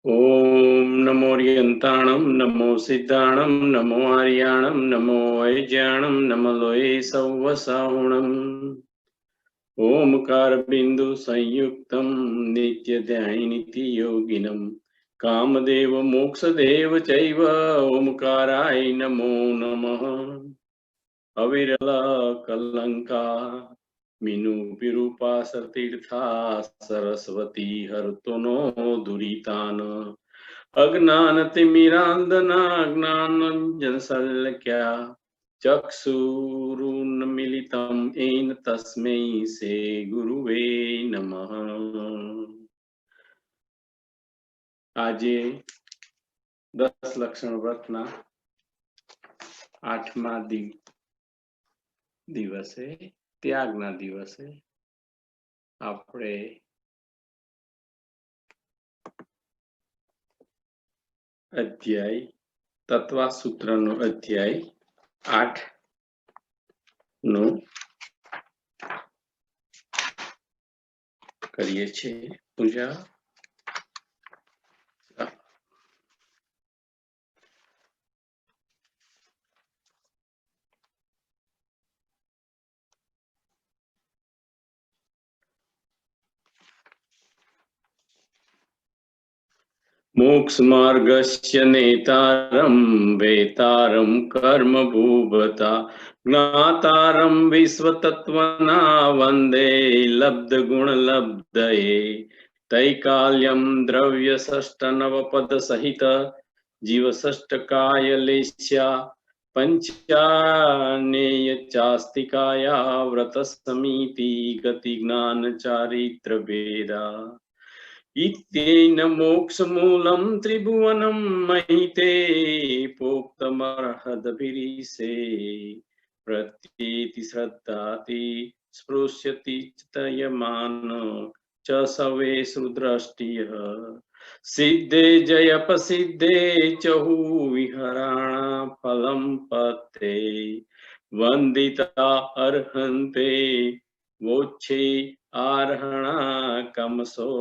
ओम नमो रियंताणं नमो सिद्धाणं नमो आर्याणं नमो वैज्ञाणं नमो लोये सौवसाहुणम् ओमकार बिंदु संयुक्तं नित्यध्यायि नित्य योगिनं कामदेव मोक्षदेव चैव ओमकाराय नमो नमः अविरल कलंका मीनु विरूपा सतीर्था सरस्वती हरतो नो दुरीतान अज्ञानतिमिरान्धना ज्ञानाञ्जनशलाकया चक्षुरुन्मीलितं येन तस्मै श्री गुरुवे नमः। આજે 10 લક્ષણ વ્રતના 8મા દિવસે ત્યાગના દિવસે આપણે અધ્યાય તત્વસૂત્રનો અધ્યાય 8 નો કરીએ છીએ પૂજા। मोक्ष मार्गस्य नेतारं वेतारं कर्म भूभता ज्ञातारं विश्वतत्त्वना वन्दे लब्ध गुण लब्धये तैकाल्यं द्रव्य षष्ठ नवपद सहित जीव षष्ठ कायलेस्या पंचानेय चास्तिकाया व्रत समिति गति ज्ञान चारित्र भेदा इत्येन मोक्षमूलं त्रिभुवनं महिते प्रोक्तमर्हद्भिरीशे प्रत्येति श्रद्धाति स्पृश्यति चितयमान च सवेषु दृष्टियः सिद्धे जयपसिद्धे चहु विहराणा फलं पत्ते वन्दिता अर्हन्ते मोक्षे आर्हणा कमसो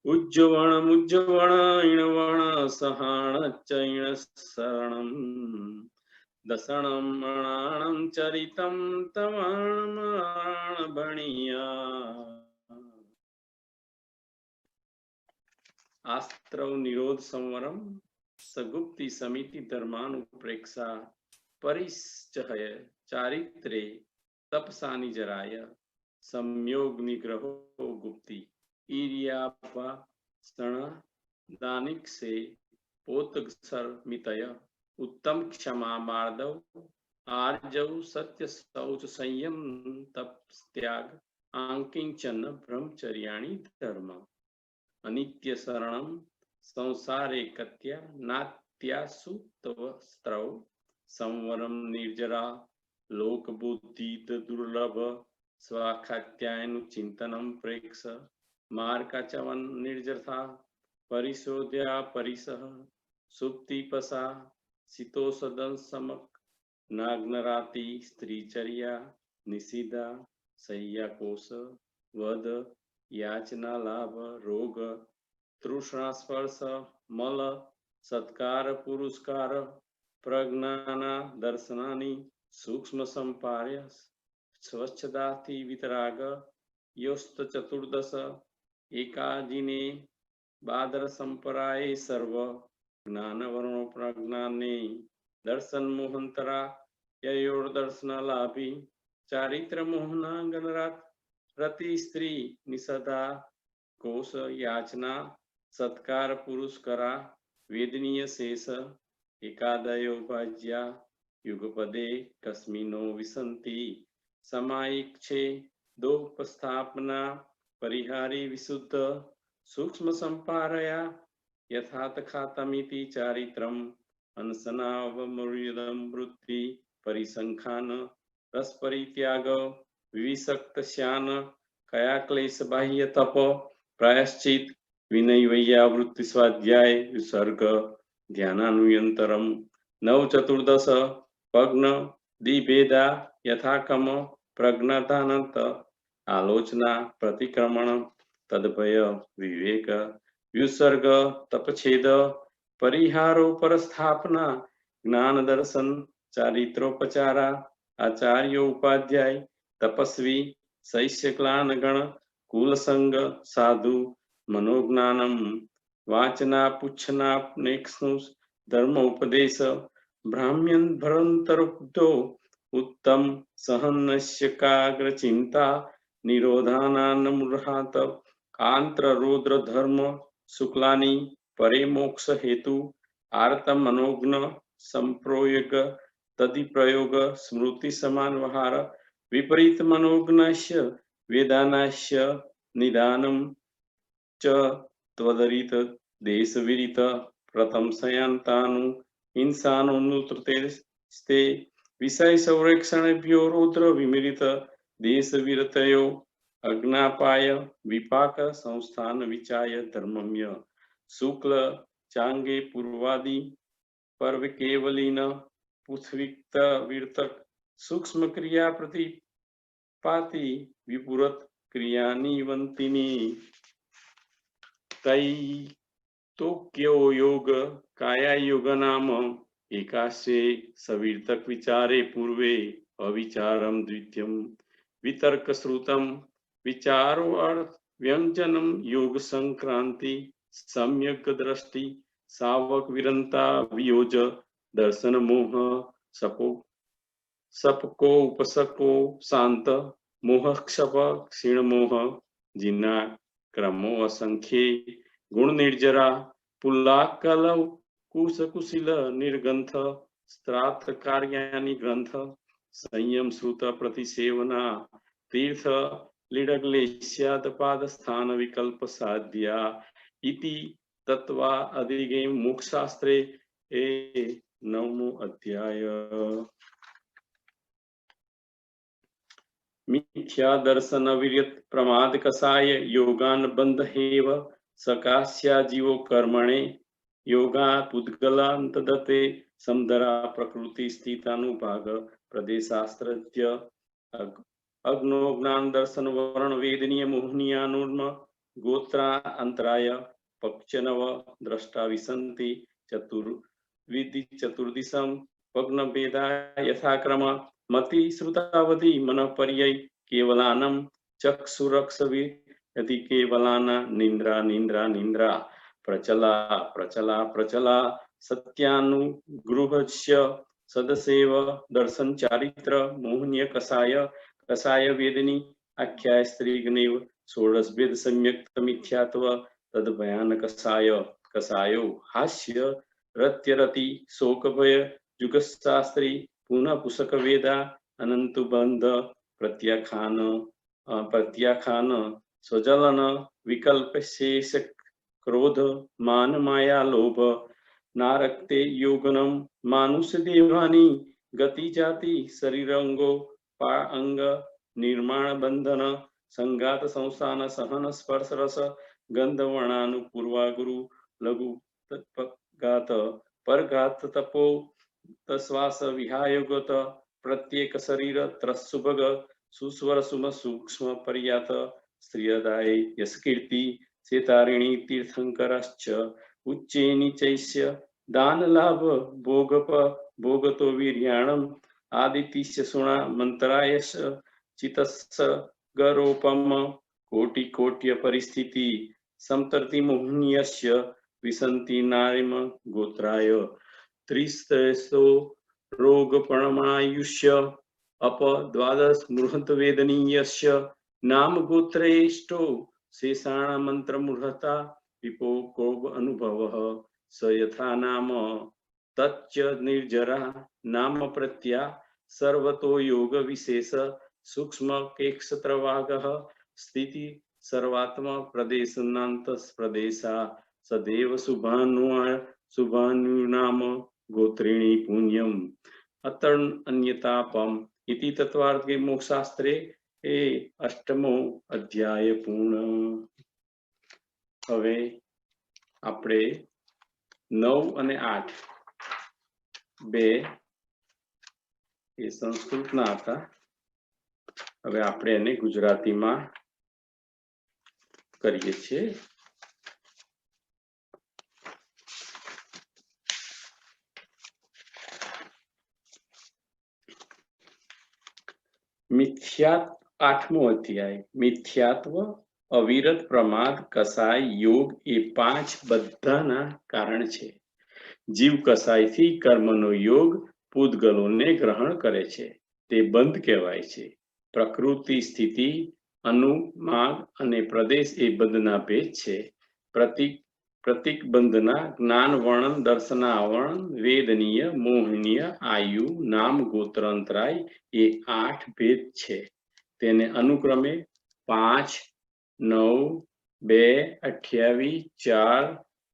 उज्ज्वणमुज्ज्वणैणवण सहाण चैण शरणं दशणं मणाणं चरितं तमाण भणिया आस्त्रव निरोध संवरम सगुप्ति समिति धर्मानुप्रेक्षा परिश्चय चारित्रे तपसा निजराय संयोग निग्रहो गुप्ति ईर्यापा स्तण दानिक से पोतक्षर मितय उत्तम क्षमा मार्दव आर्जव सत्य शौच संयम तप त्याग आंकिंचन ब्रह्मचर्याणि धर्म अनित्य शरणं संसारे कत्या नात्यासु तव स्त्रव संवरम निर्जरा लोक बुद्धि दुर्लभ स्वाखात्यायनु चिंतनम प्रेक्ष मार्काचवन निर्जरता परिशोध्या परिसह सुप्तिपसा शीतोषदं समक नाग्नराति स्त्रीचर्या निषिदा शय्याकोश वध याचना लाभ रोग तृष्णा स्पर्श मल सत्कार पुरस्कार प्रज्ञाना दर्शनानि सूक्ष्म संपार्य स्वच्छदाति वितराग योस्त चतुर्दश एकाजिने बादर संपराये सर्व ज्ञान वर्ण प्रज्ञाने दर्शन मोहंतरा ययोर दर्शन लाभी चारित्र मोहना गणरात रति स्त्री निषदा कोश याचना सत्कार पुरुषकरा वेदनीय शेष एकादयो भाज्या युगपदे कस्मिनो विसंति समाइक्षे दोपस्थापना परिहारी विशुद्ध सूक्ष्म संपारया यथात खातमिति चारित्रम अनसनावमूर्यदं वृत्ति परिसंखान रस परित्याग विविशक्त श्यान कया क्लेश बाह्य तप प्रायश्चित विनय वैया वृत्ति स्वाध्याय विसर्ग ध्यानानुयंतरम नव चतुर्दश पग्न दिभेदा यथाकम प्रज्ञातानंत आलोचना प्रतिक्रमण तदभय विवेक व्युसर्ग तपछेद परिहारो परस्थापना ज्ञान दर्शन चारित्रोपचारा आचार्य उपाध्याय तपस्वी शैष्य क्लान गण कुल संग साधु मनोज्ञानम वाचना पुच्छना नेक्ष्णुष धर्म उपदेश ब्राह्मण भरंतरुक्तो उत्तम सहनस्य काग्र चिंता निरोधानान्मुर्हात कांत्र रुद्र धर्म शुक्लानि परे मोक्ष हेतु आर्त मनोज्ञ संप्रयोग तदि प्रयोग स्मृति समान वहार विपरीत मनोज्ञस्य वेदानास्य निदानम च त्वदरित देश विरित प्रथम सयांतानु इंसानो नुत्रते स्ते विषय संरक्षणेभ्यो रुद्र विमिलित देश विरतयो अग्नापाय विपाक संस्थान विचाय धर्मम्य शुक्ल चांगे पूर्वादि पर्व केवलीन पृथ्वीक्त विरतक सूक्ष्म क्रिया प्रतिपाति विपुरत क्रियानिवंतिनी तै तो क्यो योग काया योग नाम एकाशे सविर्तक विचारे पूर्वे अविचारम द्वितीयम वितर्क श्रुतम विचारो अर्थ व्यंजनम योग संक्रांति सम्यक दृष्टि सावक विरंता वियोज दर्शन मोह सपको उपसको शांत मोह क्षप क्षीण मोह जिन्ना क्रमो असंख्ये गुण निर्जरा पुल्लाकलौ कुश कुशिल निर्गंथ स्त्रात्र कार्यानि ग्रंथ संयम श्रुत प्रतिसेवना तीर्थ लीडग्लेश्याद पाद स्थान विकल्प साध्या इति तत्वा अधिगे मोक्षशास्त्रे नवमो अध्याय मिथ्या दर्शन विरत प्रमाद कसाय योगान बंध हेव सकास्या जीवो कर्मणे योगा पुद्गलांतदते समदरा प्रकृति स्थितानुभाग प्रदेशास्त्रज्य अग्नो ज्ञान दर्शन वर्ण वेदनीय मोहनीयानुर्म गोत्रा अंतराय पक्षनव द्रष्टा विसंति चतुर्विधि चतुर्दिशम भग्न भेदा यथाक्रम मति श्रुतावधि मन पर्यय केवलानम चक्षुरक्षवि यदि केवलाना निंद्रा निंद्रा निंद्रा प्रचला प्रचला प्रचला सत्यानुगृहस्य सदसेव दर्शन चारित्र मोहनीय कसाय कसाय वेदनी आख्याय स्त्रीगणेव षोडश वेद सम्यक्त मिथ्यात्व तद भयान कसाय कसायो हास्य रत्यरति शोक भय जुगशास्त्री पुनः पुस्तक वेदा अनंत बंध प्रत्याखान प्रत्याखान स्वजलन विकल्प शेष क्रोध मान माया लोभ नारक्ते योगनम मानुष देवानी गति जाति शरीरंगो अंग निर्माण बंधन संगात संस्थान सहन स्पर्श रस गंध वर्णानु पूर्वागुरु लघु गात परगात तपो तस्वास विहायोगत प्रत्येक शरीर त्रस्सुभग सुस्वर सुम सूक्ष्म पर्यात स्त्रियदाय यशकीर्ति सेतारिणी तीर्थंकरश्च उच्चे नीचैस्य दान लाभ भोगप भोगतो वीर्याणम आदितिश्च सुणा मंत्रायश चितस्स गरोपम कोटि कोट्य परिस्थिति समतर्ति मोहनीयस्य विसंति नारिम गोत्राय त्रिस्त्रसो रोगपणमायुष्य अप द्वादश मृहत वेदनीयस्य नाम गोत्रेष्टो शेषाण मंत्र मूढ़ता विपो कोब अनुभव स यथा नाम तच्च निर्जरा नाम प्रत्या सर्वतो योग विशेष सूक्ष्म केक्षत्रवागः स्थिति सर्वात्म प्रदेशनांत प्रदेशा सदैव शुभानुनाम गोत्रिणी पुण्यम अतर्न अन्यतापम इति तत्वार्थ के मोक्षशास्त्रे अष्टमो अध्याय पूर्ण। હવે આપણે 9 અને 8 બે એ સંસ્કૃતના હતા, હવે આપણે એને ગુજરાતીમાં કરીએ છીએ। 8મો અધ્યાય મિથ્યાત્વ, અવિરત પ્રમાદ, કસાય, યોગ એ 5 બધાના કારણ છે. જીવ કસાયથી કર્મનો યોગ પૂતગલોને ગ્રહણ કરે છે, તે બંધ કહેવાય છે. પ્રકૃતિ, સ્થિતિ, અનુમાગ અને પ્રદેશ એ બંધના ભેદ છે. પ્રતિક બંધના જ્ઞાન, વર્ણન, દર્શનાવરણ, વેદનીય, મોહનીય, આયુ, નામ, ગોત્ર, અંતરાય એ 8 ભેદ છે. તેને અનુક્રમે 5, 9, 2, 28, 4,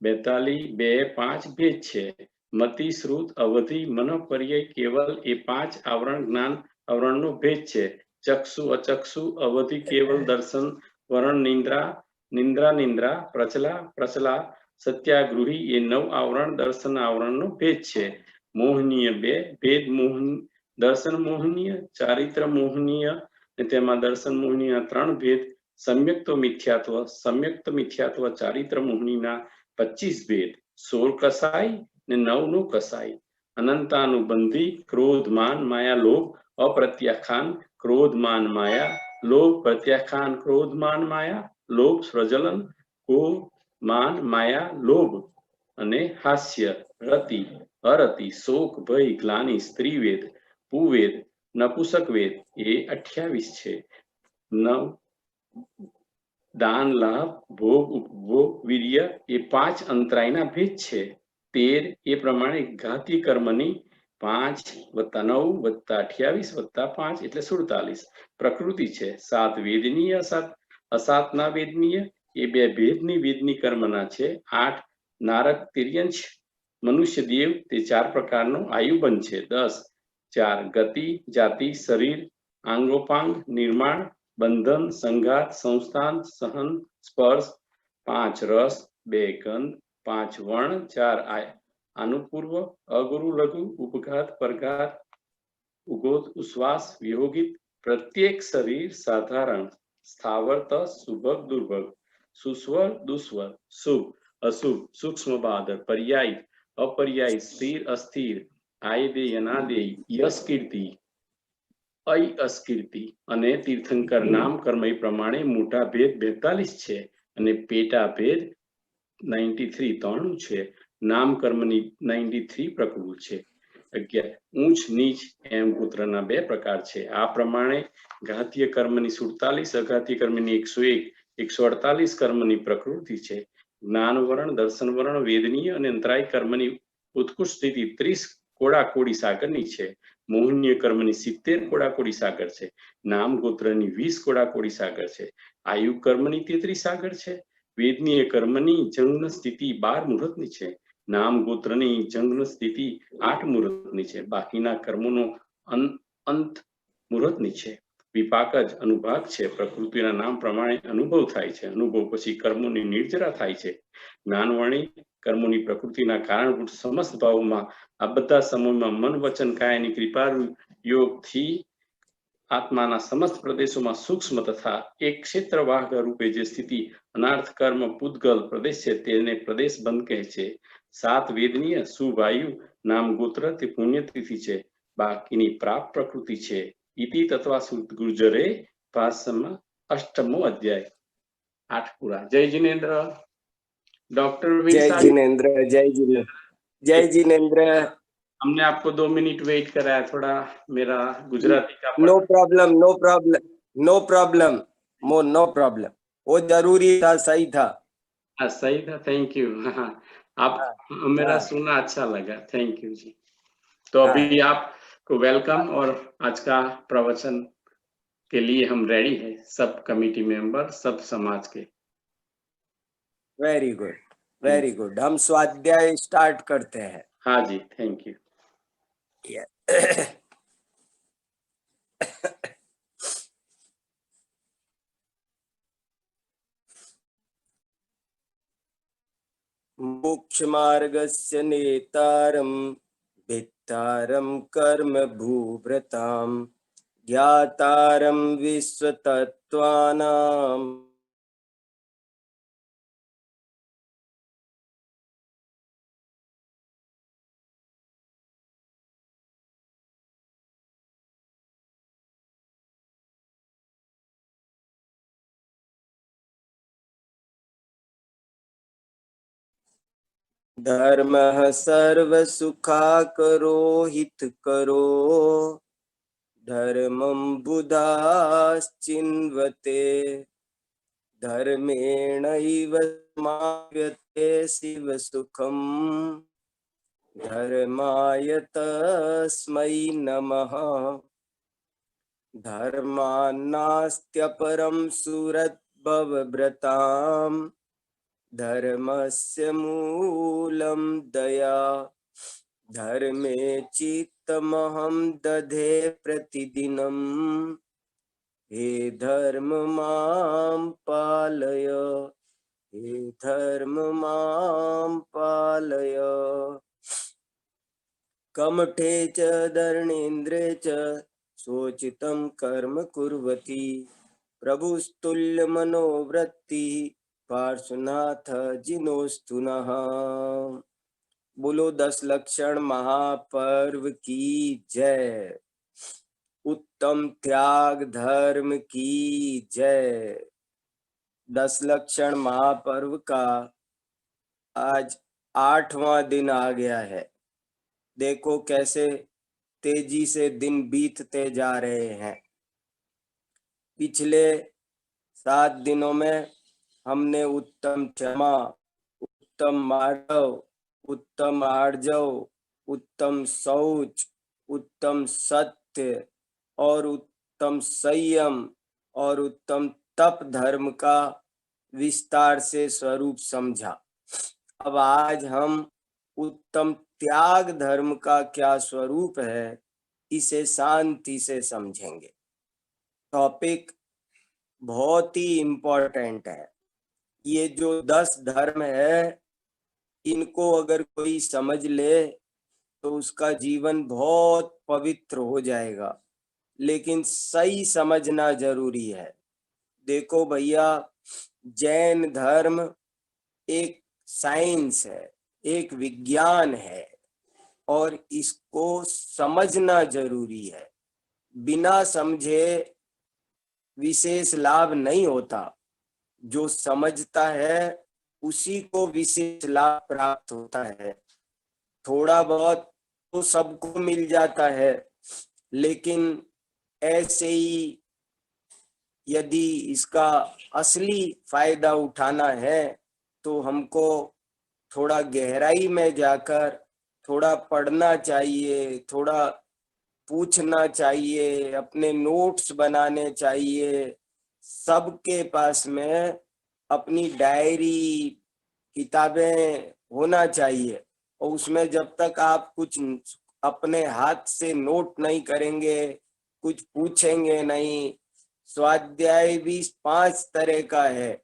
42, 2, 5 ભેદ છે. મતિ, શ્રુત, અવધિ, મનઃપર્યય, કેવલ એ 5 આવરણ જ્ઞાન આવરણનો ભેદ છે. ચક્ષુ, અચક્ષુ, અવધિ, કેવલ, દર્શન, વરણ, નિંદ્રા, પ્રચલા, સત્યાગૃહી એ 9 આવરણ દર્શન આવરણનો ભેદ છે. મોહનીય 2 ભેદ, દર્શન મોહનીય, ચારિત્ર મોહનીય, તેમાં દર્શન મોહનીય 3 ભેદ. સમ્યક્ત મિથ્યાત્વ, ચારિત્ર મોહનીના 25 ભેદ. 16 કસાય ને 9 નો કસાય. અનંતાનુબંધી, ક્રોધ, માન, માયા, લોભ, અપ્રત્યાખ્યાન, ક્રોધ, માન, માયા, લોભ, પ્રત્યાખ્યાન, ક્રોધ, માન, માયા, લોભ, સ્વજલન, ક્રોધ, માન, માયા, લોભ અને હાસ્ય, રતિ, અરતિ, શોક, ભય, ગ્લાનિ, સ્ત્રીવેદ, પુવેદ, નપુસક વેદ એ 28 છે. 9 દાન, લાભ, ભોગ, ઉપભોગ, વીર્ય એ 5 અંતરાયના ભેદ છે. 13 એ પ્રમાણે ઘાતી કર્મની 5 + 9 + 28 + 5 એટલે 47 પ્રકૃતિ છે. 7 વેદનીય, અસાતના વેદનીય એ 2 ભેદની વેદની કર્મના છે. 8 નારક, તિર્યંશ, મનુષ્ય, દેવ તે 4 પ્રકારનો આયુબંધ છે. 10 4 ગતિ, જાતિ, શરીર, આંગોપાંગ, નિર્માણ, બંધન, સંઘાત, સંસ્થાન, સહન, સ્પર્શ. 5 રસ, 2 ગંધ, 5 વર્ણ, 4 આનુપૂર્વ, અગુરુ, લઘુ, ઉપઘાત, પરઘાત, ઉગોત, ઉશ્વાસ, વિયોગિત. પ્રત્યેક શરીર સાધારણ, સ્થાવર, સુભગ, દુર્ભગ, સુસ્વર, દુસ્વર, શુભ, અશુભ, સૂક્ષ્મ, બાદર, પર્યાય, અપર્યાય, સ્થિર, અસ્થિર, આયદેય, અનાદેય, યશ, કીર્તિ, અસ્કીર્તિ અને તીર્થંકર નામ કર્મ પ્રમાણે મોટા ભેદ 42 છે અને પેટા ભેદ 93 ત્રણું છે. નામ કર્મની 93 પ્રકૃતિ છે. 11 ઊંચ નીચ એમ ગોત્રના 2 પ્રકાર છે. આ પ્રમાણે ઘાતીય કર્મની 47, અઘાતીય કર્મની 101, 148 કર્મની પ્રકૃતિ છે. જ્ઞાન વર્ણ, દર્શન વર્ણ, વેદનીય અને અંતરાય કર્મની ઉત્કૃષ્ટ સ્થિતિ 30 કોડાકોડી સાગરની છે. મોહનીય કર્મની 70 કોડાકોડી સાગર છે. નામ ગોત્રની 20 કોડાકોડી સાગર છે. આયુ કર્મની 33 સાગર છે. વેદનીય કર્મની જંગ્ન સ્થિતિ 12 મુહૂર્તની છે. નામ ગોત્રની જંગ્ન સ્થિતિ 8 મુહૂર્તની છે. બાકીના કર્મોનો અંત મુહૂર્તની છે. વિપાક જ અનુભાગ છે. પ્રકૃતિના નામ પ્રમાણે અનુભવ થાય છે. અનુભવ પછી કર્મોની નિર્જરા થાય છે. જ્ઞાનવાણી કર્મોની પ્રકૃતિના કારણભૂત સમસ્ત ભાવોમાં આ બધા સમયમાં મન, વચન, કાયની કૃપા યોગથી આત્માના સમસ્ત પ્રદેશોમાં સૂક્ષ્મ તથા એક ક્ષેત્રવાહ રૂપે જે સ્થિતિ અનાર્થ કર્મ પૂતગલ પ્રદેશ છે તેને પ્રદેશ બંધ કહે છે. 7 વેદનીય, શુભાયુ, નામ ગોત્ર તે પુણ્યતિથિ છે. બાકીની પ્રાપ્ત પ્રકૃતિ છે. ઇતિ તત્વા ગુર્જરે ભાષમાં 8મો અધ્યાય. 8 પૂરા. જય जिनेन्द्र. डॉक्टर जय जिनेन्द्र. जय जिनेन्द्र. जय जिनेन्द्र. हमने आपको 2 मिनट वेट कराया, थोड़ा मेरा गुजराती का no problem, no problem, no problem, no problem. वो जरूरी था, सही था. हाँ सही था. Thank you. हाँ आप मेरा सुना अच्छा लगा. थैंक यू जी. तो अभी आपको वेलकम और आज का प्रवचन के लिए हम रेडी है, सब कमिटी मेंबर, सब समाज के. Very good, very good. हम स्वाध्याय स्टार्ट करते हैं. हाँ जी, थैंक यू. मोक्ष मार्गस्य नेतारं भित्तारं कर्म भूभृतां ज्ञातारं विश्वतत्त्वानां धर्मः सर्वसुखाकरो हितकरो धर्मं बुधाश्चिन्वते धर्मेणैव समाप्यते शिवसुखम् धर्माय तस्मै नमः। धर्मान्नास्त्यपरं सुहृद्भवभृताम् धर्मस्य मूलं दया धर्मे चित्तमहं दधे प्रतिदिनम् हे धर्म मां पालय हे धर्म मां पालय। कमठे च धर्णेन्द्रे च सोचितं कर्म कुर्वती प्रभुस्तुल्यमनोवृत्तिः पार्श्वनाथ जिनोस्तु नः। बोलो 10 लक्षण महापर्व की जय। उत्तम त्याग धर्म की जय। 10 लक्षण महापर्व का आज 8वां दिन आ गया है। देखो कैसे तेजी से दिन बीतते जा रहे हैं। पिछले 7 दिनों में हमने उत्तम क्षमा, उत्तम मार्गव, उत्तम आर्जव, उत्तम शौच, उत्तम सत्य और उत्तम संयम और उत्तम तप धर्म का विस्तार से स्वरूप समझा। अब आज हम उत्तम त्याग धर्म का क्या स्वरूप है इसे शांति से समझेंगे। टॉपिक बहुत ही इम्पोर्टेंट है। ये जो 10 धर्म है इनको अगर कोई समझ ले तो उसका जीवन बहुत पवित्र हो जाएगा, लेकिन सही समझना जरूरी है। देखो भैया, जैन धर्म एक साइंस है, एक विज्ञान है और इसको समझना जरूरी है। बिना समझे विशेष लाभ नहीं होता। जो समझता है उसी को विशेष लाभ प्राप्त होता है। थोड़ा बहुत तो सबको मिल जाता है, लेकिन ऐसे ही यदि इसका असली फायदा उठाना है तो हमको थोड़ा गहराई में जाकर थोड़ा पढ़ना चाहिए, थोड़ा पूछना चाहिए, अपने नोट्स बनाने चाहिए। सबके पास में अपनी डायरी, किताबें होना चाहिए और उसमें जब तक आप कुछ अपने हाथ से नोट नहीं करेंगे, कुछ पूछेंगे नहीं। स्वाध्याय भी 5 तरह का है: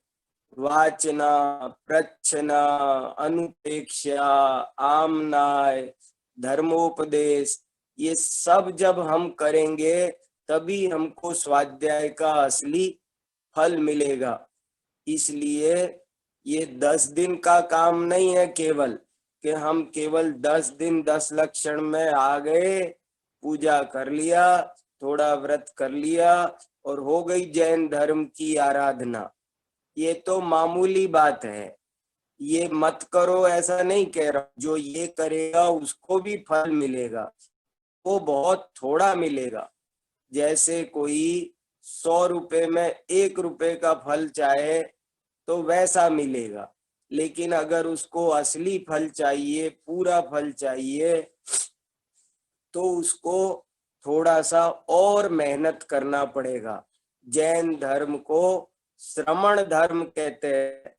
वाचना, प्रच्छना, अनुपेक्षा, आमनाय, धर्मोपदेश। ये सब जब हम करेंगे तभी हमको स्वाध्याय का असली फल मिलेगा। इसलिए ये 10 दिन का काम नहीं है केवल कि हम केवल 10 दिन 10 लक्षण में आ गए, पूजा कर लिया, थोड़ा व्रत कर लिया और हो गई जैन धर्म की आराधना। ये तो मामूली बात है, ये मत करो ऐसा नहीं कह रहा। जो ये करेगा उसको भी फल मिलेगा, वो बहुत थोड़ा मिलेगा। जैसे कोई 100 रुपए में 1 रुपए का फल चाहे तो वैसा मिलेगा, लेकिन अगर उसको असली फल चाहिए, पूरा फल चाहिए, तो उसको थोड़ा सा और मेहनत करना पड़ेगा। जैन धर्म को श्रमण धर्म कहते हैं।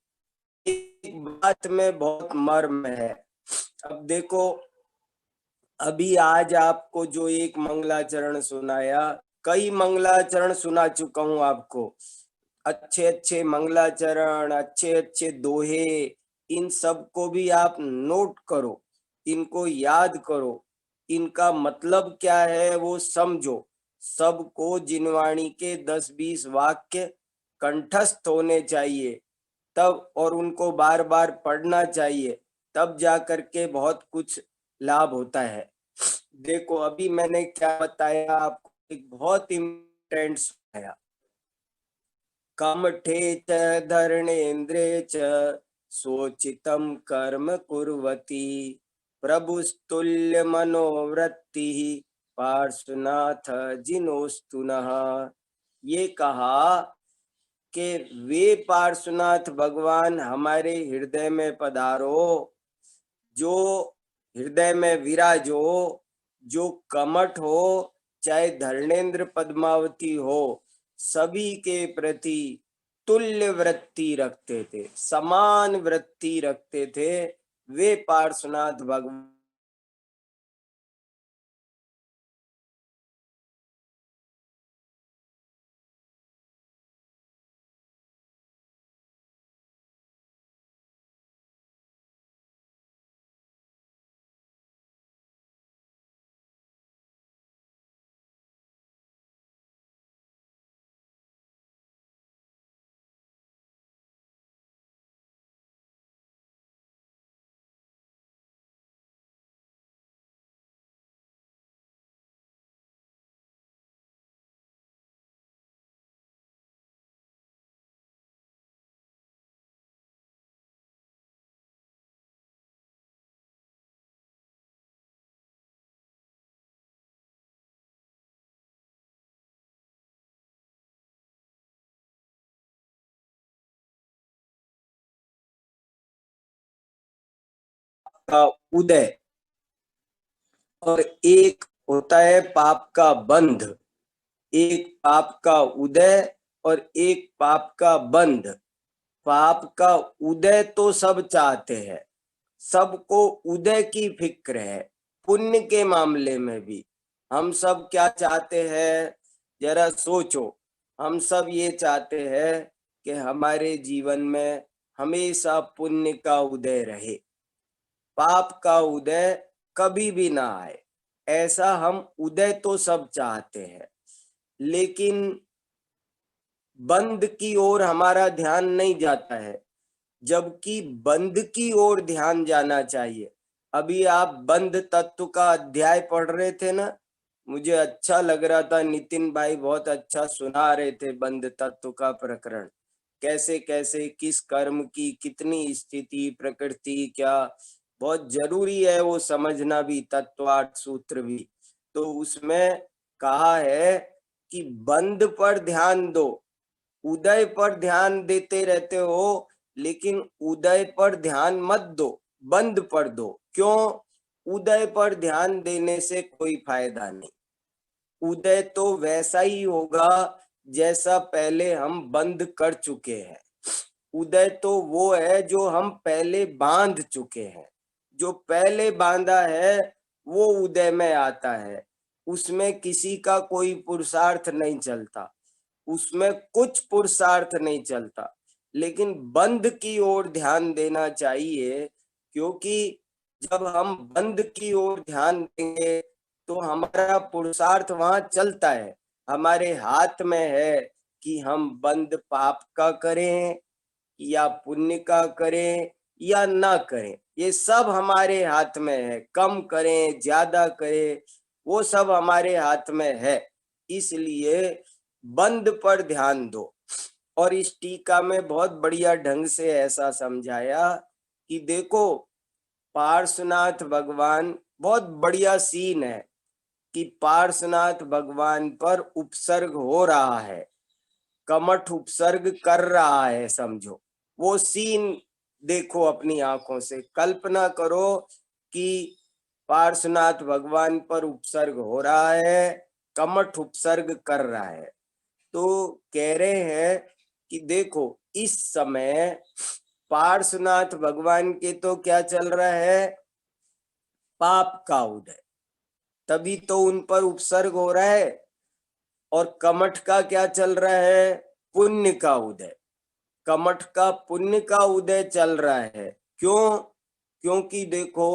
एक बात में बहुत मर्म है। अब देखो, अभी आज आपको जो एक मंगलाचरण सुनाया, कई मंगलाचरण सुना चुका हूं आपको। अच्छे अच्छे मंगलाचरण, अच्छे अच्छे दोहे, इन सब को भी आप नोट करो, इनको याद करो, इनका मतलब क्या है वो समझो। सबको जिनवाणी के 10-20 वाक्य कंठस्थ होने चाहिए तब, और उनको बार बार पढ़ना चाहिए, तब जा करके बहुत कुछ लाभ होता है। देखो अभी मैंने क्या बताया आपको, एक बहुत इम्पोर्टेंट सुनाया। कमठे च धर्णेन्द्रे च सोचितं कर्म कुर्वती प्रभुस्तुल्य मनोवृत्ति पार्श्वनाथ जिनोस्तु नः। ये कहा कि वे पार्श्वनाथ भगवान हमारे हृदय में पधारो, जो हृदय में विराजो, जो कमठ हो चाहे धर्मेंद्र पद्मावती हो, सभी के प्रति तुल्य वृत्ति रखते थे, समान वृत्ति रखते थे। वे पार्श्वनाथ भगवान का उदय और एक होता है पाप का बंध। एक पाप का उदय और एक पाप का बंध। पाप का उदय तो सब चाहते हैं, सबको उदय की फिक्र है। पुण्य के मामले में भी हम सब क्या चाहते हैं, जरा सोचो। हम सब ये चाहते हैं कि हमारे जीवन में हमेशा पुण्य का उदय रहे, पाप का उदय कभी भी ना आए। ऐसा हम उदय तो सब चाहते हैं, लेकिन बंद की ओर हमारा ध्यान नहीं जाता है, जबकि बंद की ओर ध्यान जाना चाहिए। अभी आप बंद तत्व का अध्याय पढ़ रहे थे ना, मुझे अच्छा लग रहा था। नितिन भाई बहुत अच्छा सुना रहे थे बंद तत्व का प्रकरण, कैसे कैसे किस कर्म की कितनी स्थिति प्रकृति क्या। बहुत जरूरी है वो समझना भी, तत्वार्थ सूत्र भी। तो उसमें कहा है कि बंद पर ध्यान दो, उदय पर ध्यान देते रहते हो, लेकिन उदय पर ध्यान मत दो, बंद पर दो। क्यों? उदय पर ध्यान देने से कोई फायदा नहीं। उदय तो वैसा ही होगा जैसा पहले हम बंद कर चुके हैं। उदय तो वो है जो हम पहले बांध चुके हैं। जो पहले बांधा है वो उदय में आता है। उसमें किसी का कोई पुरुषार्थ नहीं चलता, उसमें कुछ पुरुषार्थ नहीं चलता। लेकिन बंद की ओर ध्यान देना चाहिए, क्योंकि जब हम बंद की ओर ध्यान देंगे तो हमारा पुरुषार्थ वहां चलता है। हमारे हाथ में है कि हम बंद पाप का करें या पुण्य का करें या ना करें। ये सब हमारे हाथ में है। कम करें ज्यादा करें, वो सब हमारे हाथ में है। इसलिए बंद पर ध्यान दो। और इस टीका में बहुत बढ़िया ढंग से ऐसा समझाया कि देखो, पार्श्वनाथ भगवान, बहुत बढ़िया सीन है कि पार्श्वनाथ भगवान पर उपसर्ग हो रहा है, कमठ उपसर्ग कर रहा है। समझो वो सीन, देखो अपनी आंखों से कल्पना करो कि पार्श्वनाथ भगवान पर उपसर्ग हो रहा है, कमठ उपसर्ग कर रहा है। तो कह रहे हैं कि देखो इस समय पार्श्वनाथ भगवान के तो क्या चल रहा है, पाप का उदय, तभी तो उन पर उपसर्ग हो रहा है। और कमठ का क्या चल रहा है, पुण्य का उदय। कमठ का पुण्य का उदय चल रहा है। क्यों? क्योंकि देखो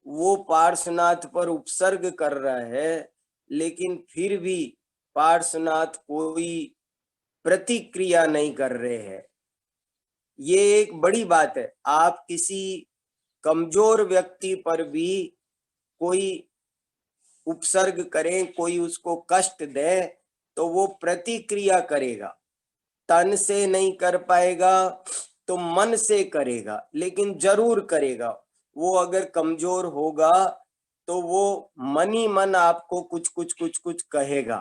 वो पार्श्वनाथ पर उपसर्ग कर रहा है, लेकिन फिर भी पार्श्वनाथ कोई प्रतिक्रिया नहीं कर रहे हैं। ये एक बड़ी बात है। आप किसी कमजोर व्यक्ति पर भी कोई उपसर्ग करें, कोई उसको कष्ट दे, तो वो प्रतिक्रिया करेगा। तन से नहीं कर पाएगा, तो मन से करेगा, लेकिन जरूर करेगा। वो अगर कमजोर होगा तो वो मन ही मन आपको कुछ कुछ कुछ कुछ कहेगा,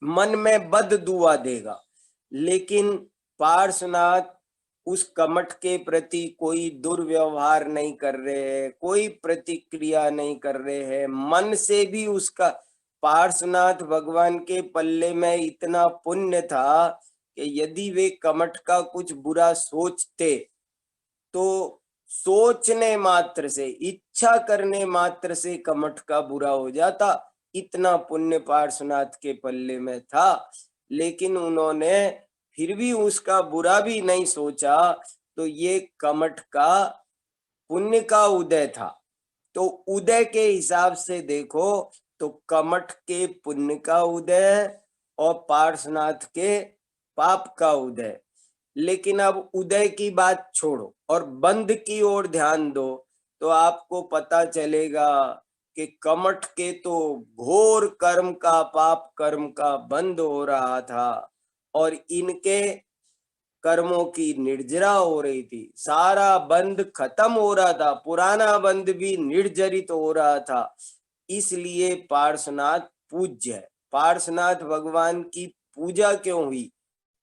मन में बद दुआ देगा। लेकिन पार्श्वनाथ उस कमठ के प्रति कोई दुर्व्यवहार नहीं कर रहे हैं, कोई प्रतिक्रिया नहीं कर रहे हैं, मन से भी उसका, पार्श्वनाथ भगवान के पल्ले में इतना पुण्य था कि यदि वे कमठ का कुछ बुरा सोचते तो सोचने मात्र से, इच्छा करने मात्र से कमठ का बुरा हो जाता। इतना पुण्य पार्श्वनाथ के पल्ले में था, लेकिन उन्होंने फिर भी उसका बुरा भी नहीं सोचा। तो ये कमठ का पुण्य का उदय था। तो उदय के हिसाब से देखो तो कमठ के पुण्य का उदय और पार्श्वनाथ के पाप का उदय। लेकिन अब उदय की बात छोड़ो और बंद की ओर ध्यान दो, तो आपको पता चलेगा कि कमठ के तो घोर कर्म का, पाप कर्म का बंद हो रहा था और इनके कर्मों की निर्जरा हो रही थी। सारा बंद खत्म हो रहा था, पुराना बंद भी निर्जरित हो रहा था। इसलिए पार्श्वनाथ पूज्य है। पार्श्वनाथ भगवान की पूजा क्यों हुई?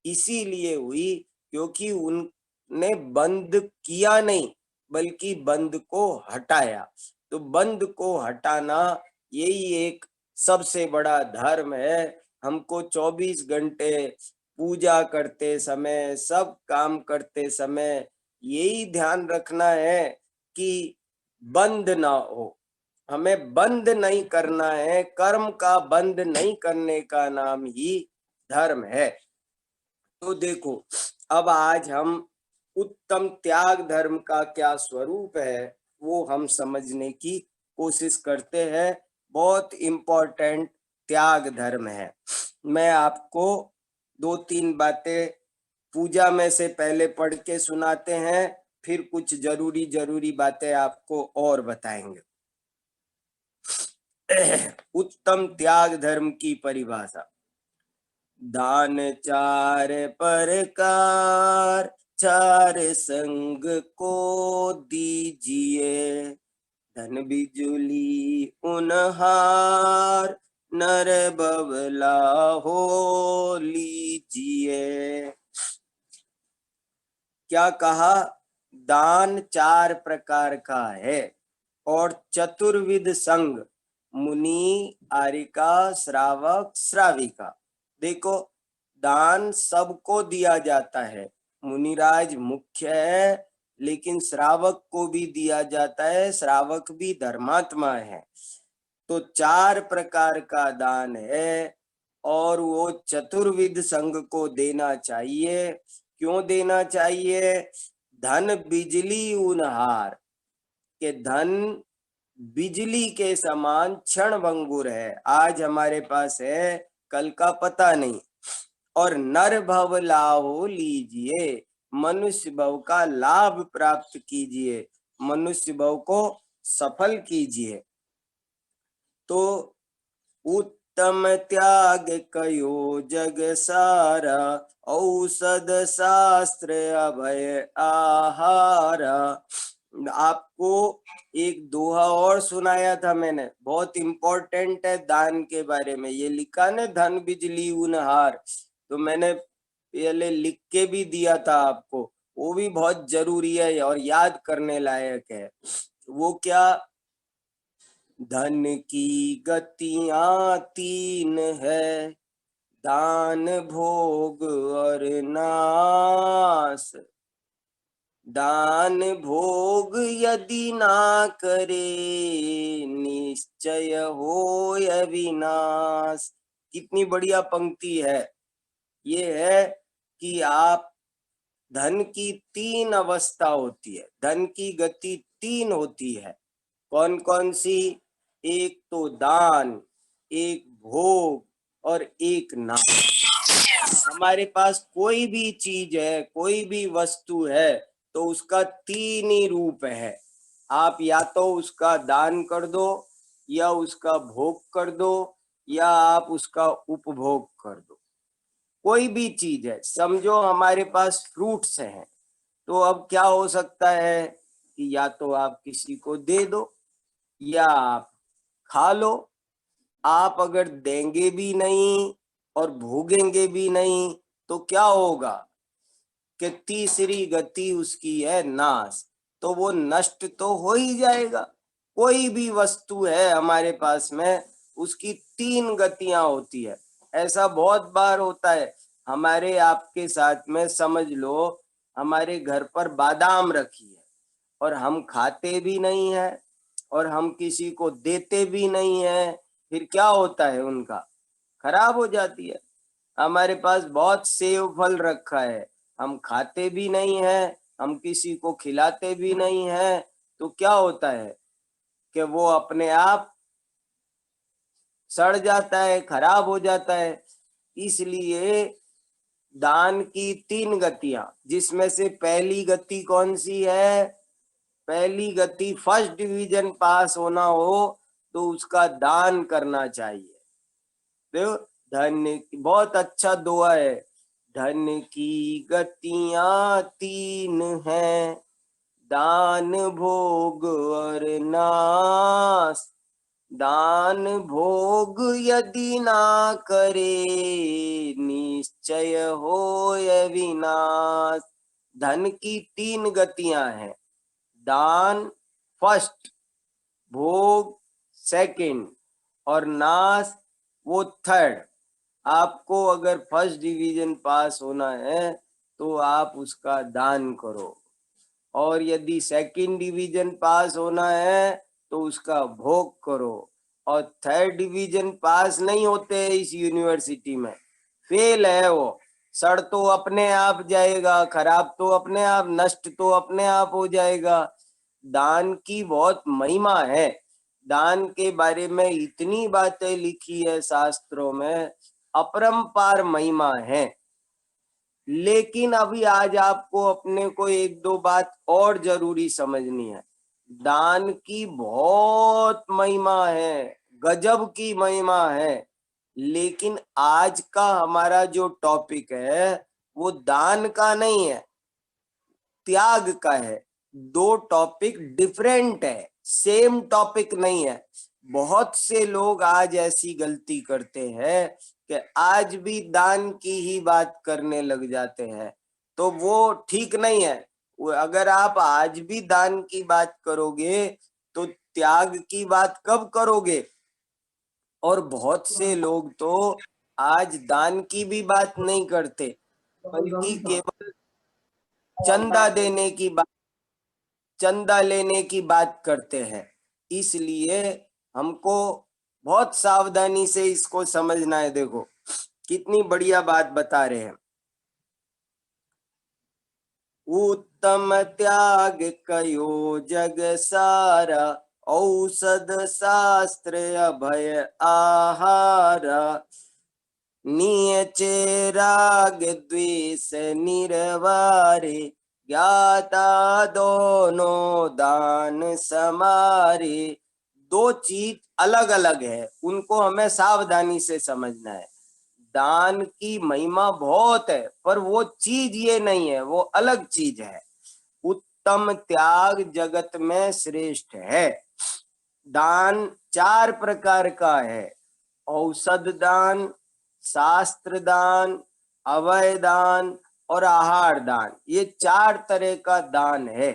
इसीलिए हुई क्योंकि उनने बंद किया नहीं बल्कि बंद को हटाया। तो बंद को हटाना यही एक सबसे बड़ा धर्म है। हमको 24 घंटे पूजा करते समय, सब काम करते समय यही ध्यान रखना है कि बंद ना हो। हमें बंद नहीं करना है। कर्म का बंद नहीं करने का नाम ही धर्म है। तो देखो, अब आज हम उत्तम त्याग धर्म का क्या स्वरूप है वो हम समझने की कोशिश करते हैं। बहुत इम्पोर्टेंट त्याग धर्म है। मैं आपको 2-3 बातें पूजा में से पहले पढ़ के सुनाते हैं, फिर कुछ जरूरी बातें आपको और बताएंगे। उत्तम त्याग धर्म की परिभाषा। दान 4 प्रकार, 4 संग को दीजिए। धन बिजुली उनहार, नर बवला हो लीजिए। क्या कहा? दान 4 प्रकार का है और चतुर्विध संग, मुनि, आरिका, श्रावक, श्राविका। देखो, दान सबको दिया जाता है। मुनिराज मुख्य है, लेकिन श्रावक को भी दिया जाता है। श्रावक भी धर्मात्मा है। तो 4 प्रकार का दान है और वो चतुर्विध संग को देना चाहिए। क्यों देना चाहिए? धन बिजली उनहार, के धन बिजली के समान क्षण भंगुर है। आज हमारे पास है, कल का पता नहीं। और नर भव लाभ लीजिए, मनुष्य भव का लाभ प्राप्त कीजिए, मनुष्य भव को सफल कीजिए। तो उत्तम त्याग कयो जग सारा, औषध शास्त्र अभय आहारा। आपको एक दोहा और सुनाया था मैंने, बहुत इंपॉर्टेंट है दान के बारे में। ये लिखा ना, धन बिजली उनहार, तो मैंने पहले लिख के भी दिया था आपको। वो भी बहुत जरूरी है और याद करने लायक है। वो क्या? धन की गतियां 3 है, दान, भोग और नाश। दान भोग यदि ना करे, निश्चय होय विनाश। कितनी बढ़िया पंक्ति है। ये है कि आप, धन की 3 अवस्था होती है, धन की गति 3 होती है। कौन कौन सी? एक तो दान, एक भोग और एक नाश। हमारे पास कोई भी चीज है, कोई भी वस्तु है, तो उसका 3 ही रूप है। आप या तो उसका दान कर दो, या उसका भोग कर दो, या आप उसका उपभोग कर दो। कोई भी चीज है, समझो हमारे पास फ्रूट्स हैं, तो अब क्या हो सकता है कि या तो आप किसी को दे दो या आप खा लो। आप अगर देंगे भी नहीं और भोगेंगे भी नहीं तो क्या होगा कि तीसरी गति उसकी है नाश, तो वो नष्ट तो हो ही जाएगा। कोई भी वस्तु है हमारे पास में, उसकी तीन गतियां होती है। ऐसा बहुत बार होता है हमारे आपके साथ में। समझ लो हमारे घर पर बादाम रखी है और हम खाते भी नहीं है और हम किसी को देते भी नहीं है, फिर क्या होता है, उनका खराब हो जाती है। हमारे पास बहुत सेव फल रखा है, हम खाते भी नहीं है, हम किसी को खिलाते भी नहीं है, तो क्या होता है कि वो अपने आप सड़ जाता है, खराब हो जाता है। इसलिए दान की तीन गतियां, जिसमें से पहली गति कौन सी है? पहली गति फर्स्ट डिवीजन पास होना हो तो उसका दान करना चाहिए। देखो धन की बहुत अच्छा दुआ है, धन की गतियां तीन हैं, दान भोग और नाश। दान भोग यदि ना करे, निश्चय होय विनाश। धन की तीन गतियां हैं, दान फर्स्ट, भोग सेकंड और नाश वो थर्ड। आपको अगर फर्स्ट डिवीजन पास होना है तो आप उसका दान करो, और यदि सेकंड डिवीजन पास होना है तो उसका भोग करो, और थर्ड डिवीजन पास नहीं होते इस यूनिवर्सिटी में, फेल है वो, सड़ तो अपने आप जाएगा, खराब तो अपने आप, नष्ट तो अपने आप हो जाएगा। दान की बहुत महिमा है, दान के बारे में इतनी बातें लिखी है शास्त्रों में, अपरंपार महिमा है। लेकिन अभी आज आपको अपने को एक दो बात और जरूरी समझनी है। दान की बहुत महिमा है, गजब की महिमा है, लेकिन आज का हमारा जो टॉपिक है वो दान का नहीं है, त्याग का है। दो टॉपिक डिफरेंट है, सेम टॉपिक नहीं है। बहुत से लोग आज ऐसी गलती करते हैं कि आज भी दान की ही बात करने लग जाते हैं, तो वो ठीक नहीं है। अगर आप आज भी दान की बात करोगे तो त्याग की बात कब करोगे? और बहुत से लोग तो आज दान की भी बात नहीं करते, बल्कि केवल चंदा देने की बात, चंदा लेने की बात करते हैं। इसलिए हमको बहुत सावधानी से इसको समझना है। देखो कितनी बढ़िया बात बता रहे हैं। उत्तम त्याग कयो जग सारा, औषध शास्त्र अभय आहारा। नियचे राग द्वेष निरवारे, ज्ञाता दोनों दान समारे। दो चीज अलग अलग है, उनको हमें सावधानी से समझना है। दान की महिमा बहुत है पर वो चीज ये नहीं है, वो अलग चीज है। उत्तम त्याग जगत में श्रेष्ठ है। दान चार प्रकार का है, औषध दान, शास्त्र दान, अभय दान और आहार दान। ये चार तरह का दान है,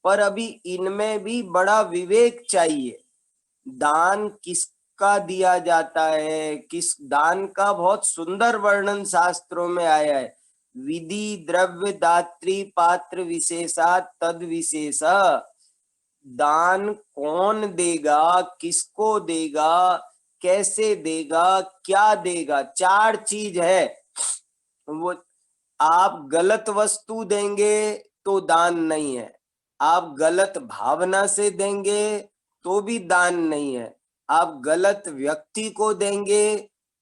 पर अभी इनमें भी बड़ा विवेक चाहिए। दान किसका दिया जाता है, किस दान का बहुत सुंदर वर्णन शास्त्रों में आया है। विधि द्रव्य दात्री पात्र विशेषा तद विशेष। दान कौन देगा, किसको देगा, कैसे देगा, क्या देगा, चार चीज है। वो आप गलत वस्तु देंगे तो दान नहीं है, आप गलत भावना से देंगे तो भी दान नहीं है, आप गलत व्यक्ति को देंगे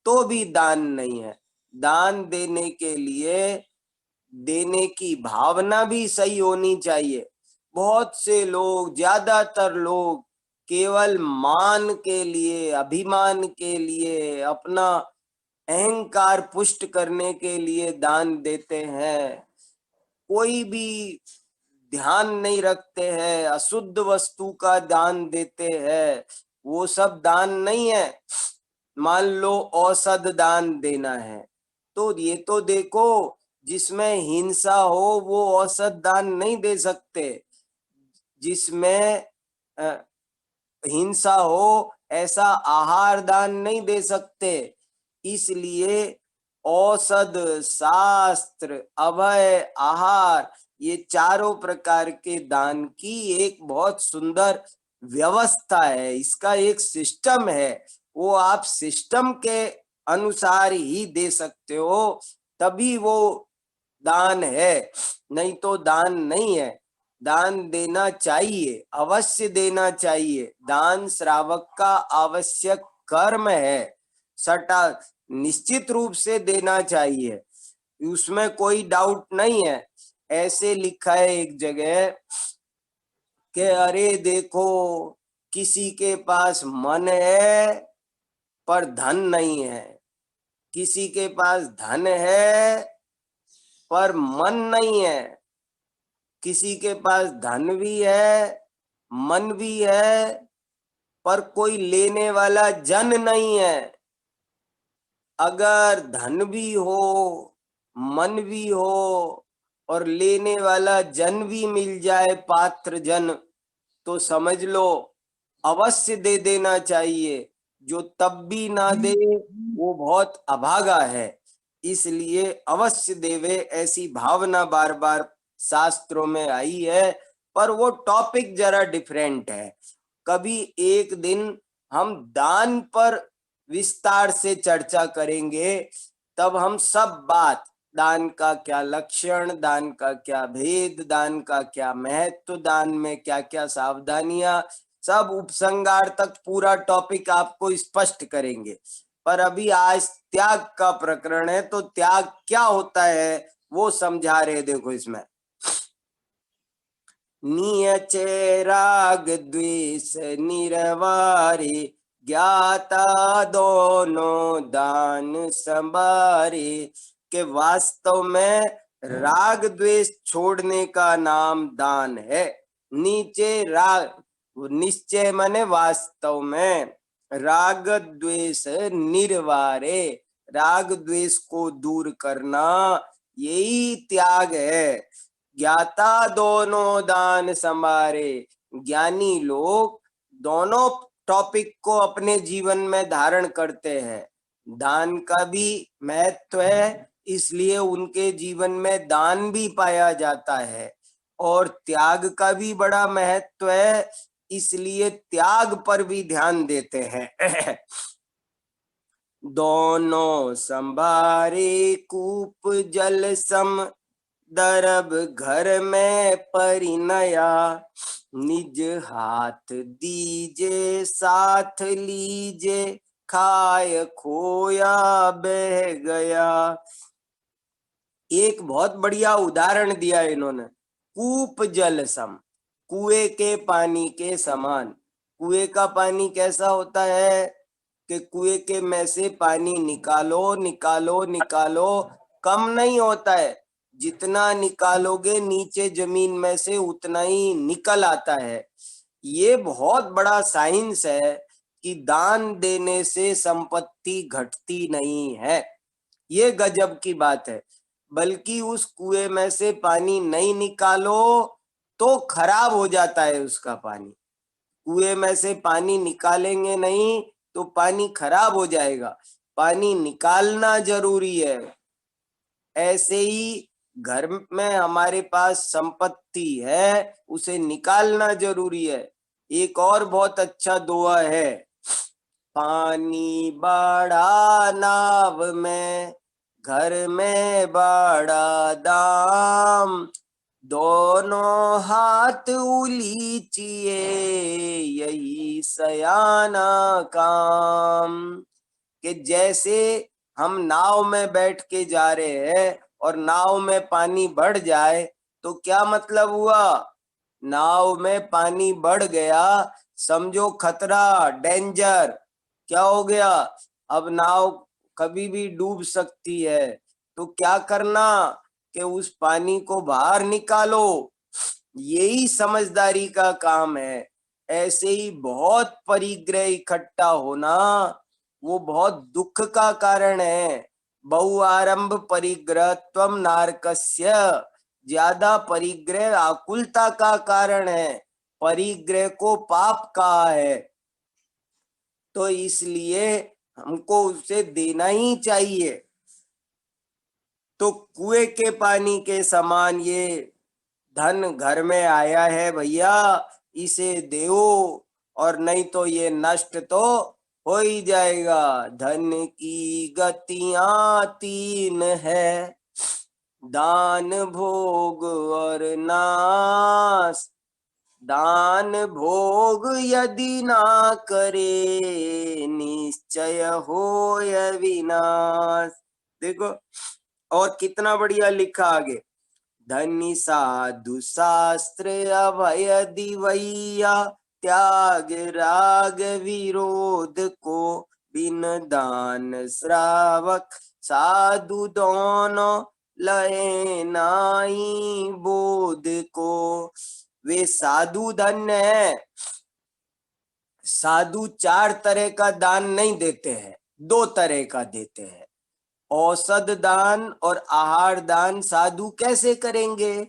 तो भी दान नहीं है। दान देने के लिए देने की भावना भी सही होनी चाहिए। बहुत से लोग, ज्यादातर लोग केवल मान के लिए, अभिमान के लिए, अपना अहंकार पुष्ट करने के लिए दान देते हैं, कोई भी ध्यान नहीं रखते हैं, अशुद्ध वस्तु का दान देते हैं, वो सब दान नहीं है। मान लो औषध दान देना है, तो ये तो देखो, जिसमें हिंसा हो वो औषध दान नहीं दे सकते, जिसमें हिंसा हो ऐसा आहार दान नहीं दे सकते। इसलिए औषध, शास्त्र, अभय, आहार, ये चारों प्रकार के दान की एक बहुत सुंदर व्यवस्था है, इसका एक सिस्टम है। वो आप सिस्टम के अनुसार ही दे सकते हो, तभी वो दान है, नहीं तो दान नहीं है। दान देना चाहिए, अवश्य देना चाहिए। दान श्रावक का आवश्यक कर्म है, सटा निश्चित रूप से देना चाहिए, उसमें कोई डाउट नहीं है। ऐसे लिखा है एक जगह कि अरे देखो, किसी के पास मन है पर धन नहीं है, किसी के पास धन है पर मन नहीं है, किसी के पास धन भी है, मन भी है, पर कोई लेने वाला जन नहीं है। अगर धन भी हो, मन भी हो और लेने वाला जन भी मिल जाए, पात्र जन, तो समझ लो अवश्य दे देना चाहिए। जो तब भी ना दे वो बहुत अभागा है, इसलिए अवश्य देवे, ऐसी भावना बार बार शास्त्रों में आई है। पर वो टॉपिक जरा डिफरेंट है। कभी एक दिन हम दान पर विस्तार से चर्चा करेंगे, तब हम सब बात, दान का क्या लक्षण, दान का क्या भेद, दान का क्या महत्व, दान में क्या क्या सावधानियां, सब उपसंहार तक पूरा टॉपिक आपको स्पष्ट करेंगे। पर अभी आज त्याग का प्रकरण है, तो त्याग क्या होता है वो समझा रहे। देखो इसमें नियचे राग द्वेष निरवारे, ज्ञाता दोनों दान संभारे। के वास्तव में राग द्वेष छोड़ने का नाम दान है। नीचे राग, निश्चय माने वास्तव में, राग द्वेष निर्वारे, राग द्वेष को दूर करना, यही त्याग है। ज्ञाता दोनों दान संभारे, ज्ञानी लोग दोनों टॉपिक को अपने जीवन में धारण करते हैं। दान का भी महत्व है, इसलिए उनके जीवन में दान भी पाया जाता है, और त्याग का भी बड़ा महत्व है, इसलिए त्याग पर भी ध्यान देते हैं। दोनों संभारे कूप जल सम, दरब घर में परिणया। निज हाथ दीजे साथ लीजे, खाय खोया बह गया। एक बहुत बढ़िया उदाहरण दिया इन्होंने, कूप जल सम, कुएं के पानी के समान। कुएं का पानी कैसा होता है कि कुएं के में से पानी निकालो निकालो निकालो, कम नहीं होता है, जितना निकालोगे नीचे जमीन में से उतना ही निकल आता है। ये बहुत बड़ा साइंस है कि दान देने से संपत्ति घटती नहीं है। ये गजब की बात है। बल्कि उस कुएं में से पानी नहीं निकालो तो खराब हो जाता है उसका पानी। कुएं में से पानी निकालेंगे नहीं तो पानी खराब हो जाएगा, पानी निकालना जरूरी है। ऐसे ही घर में हमारे पास संपत्ति है, उसे निकालना जरूरी है। एक और बहुत अच्छा दोहा है, पानी बड़ा नाव में, घर में बड़ा दाम, दोनों हाथ उलीचिए, यही सयाना काम। कि जैसे हम नाव में बैठ के जा रहे हैं और नाव में पानी बढ़ जाए तो क्या मतलब हुआ, नाव में पानी बढ़ गया, समझो खतरा, डेंजर। क्या हो गया, अब नाव कभी भी डूब सकती है। तो क्या करना कि उस पानी को बाहर निकालो, यही समझदारी का काम है। ऐसे ही बहुत परिग्रह इकट्ठा होना वो बहुत दुख का कारण है। बहुआरंभ परिग्रह त्वम नारकस्य, ज्यादा परिग्रह आकुलता का कारण है, परिग्रह को पाप कहा है। तो इसलिए हमको उसे देना ही चाहिए। तो कुएं के पानी के समान ये धन घर में आया है भैया, इसे देओ, और नहीं तो ये नष्ट तो हो ही जाएगा। धन की गतियां तीन है, दान भोग और नाश। दान भोग यदि ना करे, निश्चय होय विनाश। देखो और कितना बढ़िया लिखा आगे, धनी साधु शास्त्र अभय दिवैया, त्याग राग विरोध को, बिन दान श्रावक साधु दोनों लय नाई बोध को। वे साधु धन्य है। साधु चार तरह का दान नहीं देते हैं, दो तरह का देते हैं। औषध दान और आहार दान साधु कैसे करेंगे?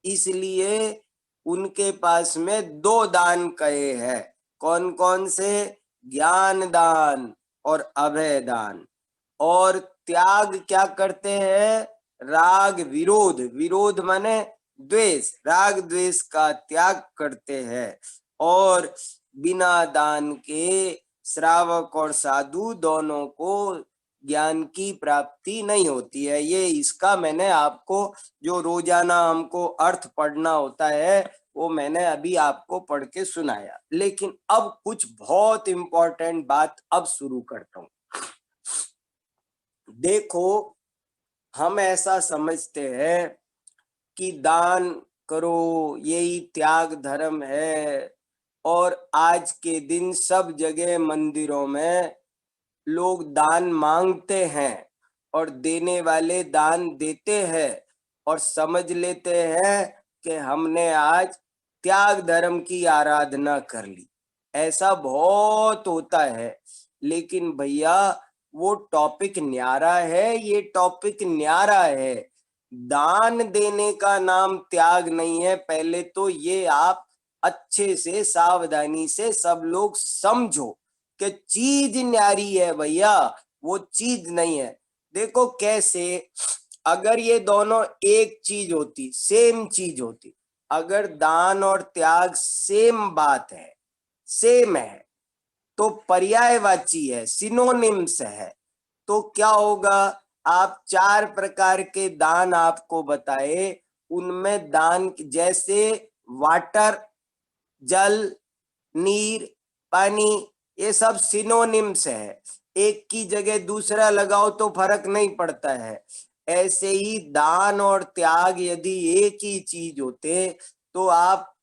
इसलिए उनके पास में दो दान कहे हैं। कौन कौन से? ज्ञान दान और अभय दान। और त्याग क्या करते हैं? राग विरोध, विरोध माने द्वेष, राग द्वेष का त्याग करते हैं। और बिना दान के श्रावक और साधु दोनों को ज्ञान की प्राप्ति नहीं होती है। ये इसका मैंने आपको जो रोजाना हमको अर्थ पढ़ना होता है वो मैंने अभी आपको पढ़ के सुनाया। लेकिन अब कुछ बहुत इंपॉर्टेंट बात अब शुरू करता हूं। देखो हम ऐसा समझते हैं कि दान करो यही त्याग धर्म है, और आज के दिन सब जगह मंदिरों में लोग दान मांगते हैं और देने वाले दान देते हैं और समझ लेते हैं कि हमने आज त्याग धर्म की आराधना कर ली। ऐसा बहुत होता है। लेकिन भैया वो टॉपिक न्यारा है, ये टॉपिक न्यारा है। दान देने का नाम त्याग नहीं है। पहले तो ये आप अच्छे से सावधानी से सब लोग समझो कि चीज न्यारी है भैया, वो चीज नहीं है। देखो कैसे, अगर ये दोनों एक चीज होती, सेम चीज होती, अगर दान और त्याग सेम बात है, सेम है, तो पर्यायवाची है, सिनोनिम्स है, तो क्या होगा? आप चार प्रकार के दान आपको बताए, उनमें दान जैसे वाटर, जल, नीर, पानी, ये सब सिनोनिम्स है। एक की जगह दूसरा लगाओ तो फर्क नहीं पड़ता है। ऐसे ही दान और त्याग यदि एक ही चीज होते तो आप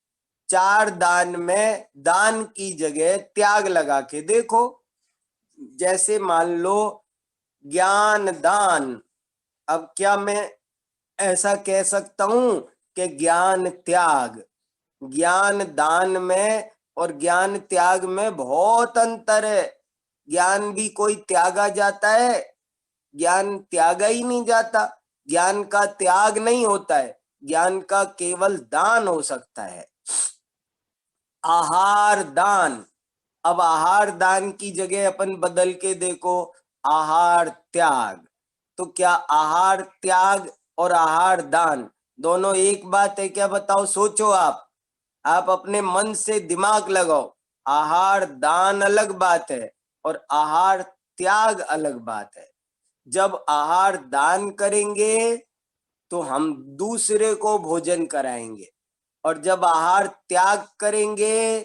चार दान में दान की जगह त्याग लगा के देखो। जैसे मान लो ज्ञान दान, अब क्या मैं ऐसा कह सकता हूं कि ज्ञान त्याग? ज्ञान दान में और ज्ञान त्याग में बहुत अंतर है। ज्ञान भी कोई त्यागा जाता है? ज्ञान त्यागा ही नहीं जाता। ज्ञान का त्याग नहीं होता है, ज्ञान का केवल दान हो सकता है। आहार दान, अब आहार दान की जगह अपन बदल के देखो, आहार त्याग। तो क्या आहार त्याग और आहार दान दोनों एक बात है क्या? बताओ, सोचो आप अपने मन से दिमाग लगाओ। आहार दान अलग बात है और आहार त्याग अलग बात है। जब आहार दान करेंगे तो हम दूसरे को भोजन कराएंगे, और जब आहार त्याग करेंगे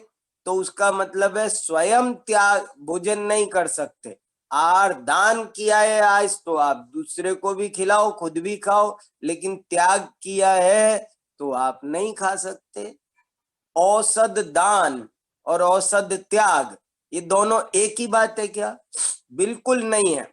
तो उसका मतलब है स्वयं त्याग, भोजन नहीं कर सकते। आहार दान किया है आज तो आप दूसरे को भी खिलाओ, खुद भी खाओ, लेकिन त्याग किया है तो आप नहीं खा सकते। औषध दान और औषध त्याग ये दोनों एक ही बात है क्या? बिल्कुल नहीं है।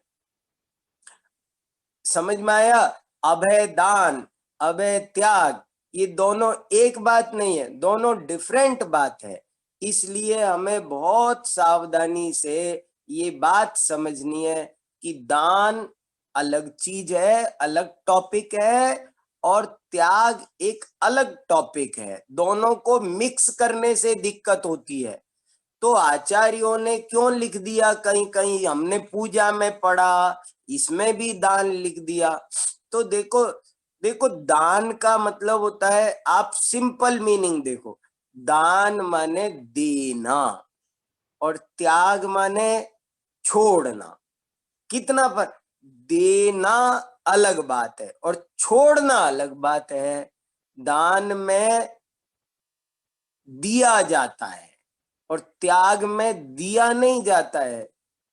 समझ में आया? अभय दान, अभय त्याग, ये दोनों एक बात नहीं है, दोनों डिफरेंट बात है। इसलिए हमें बहुत सावधानी से ये बात समझनी है कि दान अलग चीज है, अलग टॉपिक है, और त्याग एक अलग टॉपिक है। दोनों को मिक्स करने से दिक्कत होती है। तो आचार्यों ने क्यों लिख दिया, कहीं कहीं हमने पूजा में पढ़ा, इसमें भी दान लिख दिया। तो देखो देखो, दान का मतलब होता है, आप सिंपल मीनिंग देखो, दान माने देना और त्याग माने छोड़ना। कितना पर देना अलग बात है और छोड़ना अलग बात है। दान में दिया जाता है और त्याग में दिया नहीं जाता है।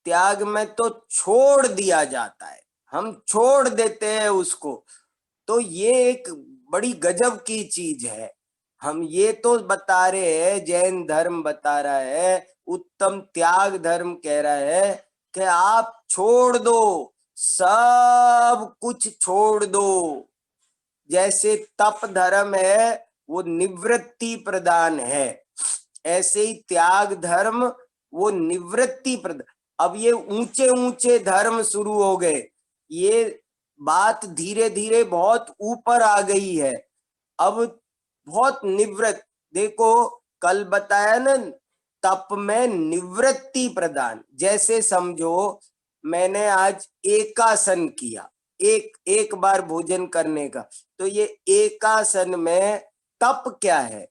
त्याग में तो छोड़ दिया जाता है, हम छोड़ देते हैं उसको। तो ये एक बड़ी गजब की चीज है। हम ये तो बता रहे हैं, जैन धर्म बता रहा है, उत्तम त्याग धर्म कह रहा है कि आप छोड़ दो, सब कुछ छोड़ दो। जैसे तप धर्म है वो निवृत्ति प्रदान है, ऐसे ही त्याग धर्म वो निवृत्ति प्रदान। अब ये ऊंचे ऊंचे धर्म शुरू हो गए, ये बात धीरे धीरे बहुत ऊपर आ गई है। अब बहुत निवृत्त, देखो कल बताया ना, तप में निवृत्ति प्रदान। जैसे समझो मैंने आज एकासन किया, एक बार भोजन करने का, तो ये एकासन में तप क्या है?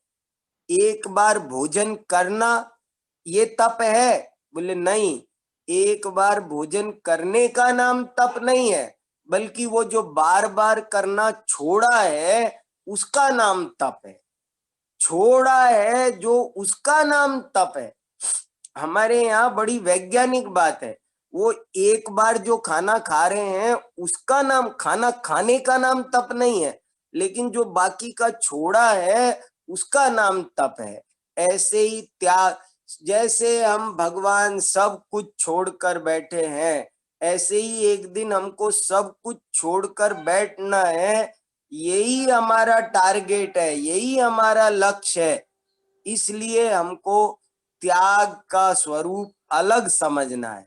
एक बार भोजन करना ये तप है? बोले नहीं, एक बार भोजन करने का नाम तप नहीं है, बल्कि वो जो बार बार करना छोड़ा है उसका नाम तप है। छोड़ा है जो, उसका नाम तप है। हमारे यहाँ बड़ी वैज्ञानिक बात है, वो एक बार जो खाना खा रहे हैं उसका नाम, खाना खाने का नाम तप नहीं है, लेकिन जो बाकी का छोड़ा है उसका नाम तप है। ऐसे ही त्याग, जैसे हम भगवान सब कुछ छोड़कर बैठे हैं, ऐसे ही एक दिन हमको सब कुछ छोड़कर बैठना है। यही हमारा टारगेट है, यही हमारा लक्ष्य है। इसलिए हमको त्याग का स्वरूप अलग समझना है।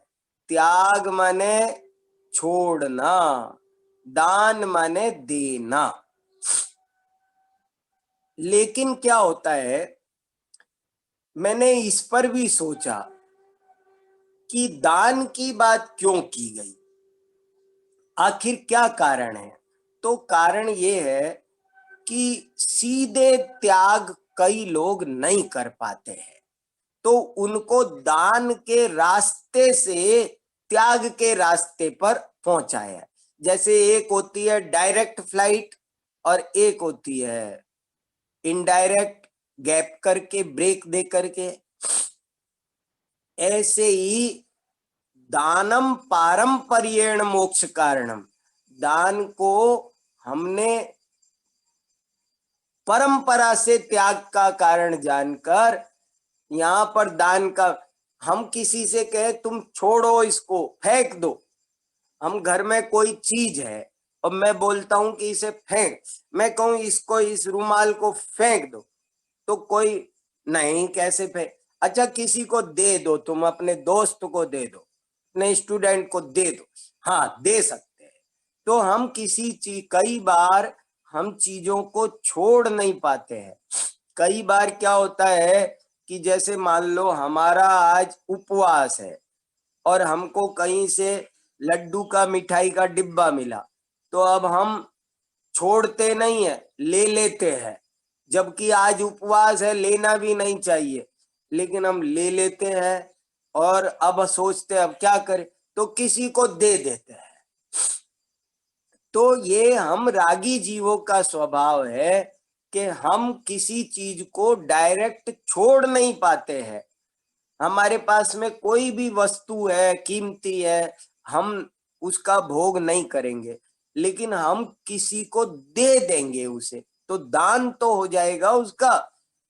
त्याग माने छोड़ना, दान माने देना। लेकिन क्या होता है, मैंने इस पर भी सोचा कि दान की बात क्यों की गई, आखिर क्या कारण है? तो कारण ये है कि सीधे त्याग कई लोग नहीं कर पाते हैं, तो उनको दान के रास्ते से त्याग के रास्ते पर पहुंचाया। जैसे एक होती है डायरेक्ट फ्लाइट और एक होती है इनडायरेक्ट, गैप करके, ब्रेक दे करके। ऐसे ही दानम पारंपर्येण मोक्ष कारणम, दान को हमने परंपरा से त्याग का कारण जानकर यहाँ पर दान का, हम किसी से कहे तुम छोड़ो इसको फेंक दो, हम घर में कोई चीज है और मैं बोलता हूं कि इसे फेंक, मैं कहूं इसको, इस रुमाल को फेंक दो, तो कोई नहीं, कैसे फेंक? अच्छा किसी को दे दो, तुम अपने दोस्त को दे दो, अपने स्टूडेंट को दे दो, हाँ दे सकते हैं। तो हम किसी चीज, कई बार हम चीजों को छोड़ नहीं पाते हैं। कई बार क्या होता है कि जैसे मान लो हमारा आज उपवास है और हमको कहीं से लड्डू का, मिठाई का डिब्बा मिला, तो अब हम छोड़ते नहीं है, ले लेते हैं, जबकि आज उपवास है, लेना भी नहीं चाहिए, लेकिन हम ले लेते हैं। और अब सोचते हैं अब क्या करें, तो किसी को दे देते हैं। तो ये हम रागी जीवों का स्वभाव है कि हम किसी चीज को डायरेक्ट छोड़ नहीं पाते हैं। हमारे पास में कोई भी वस्तु है, कीमती है, हम उसका भोग नहीं करेंगे, लेकिन हम किसी को दे देंगे उसे, तो दान तो हो जाएगा उसका।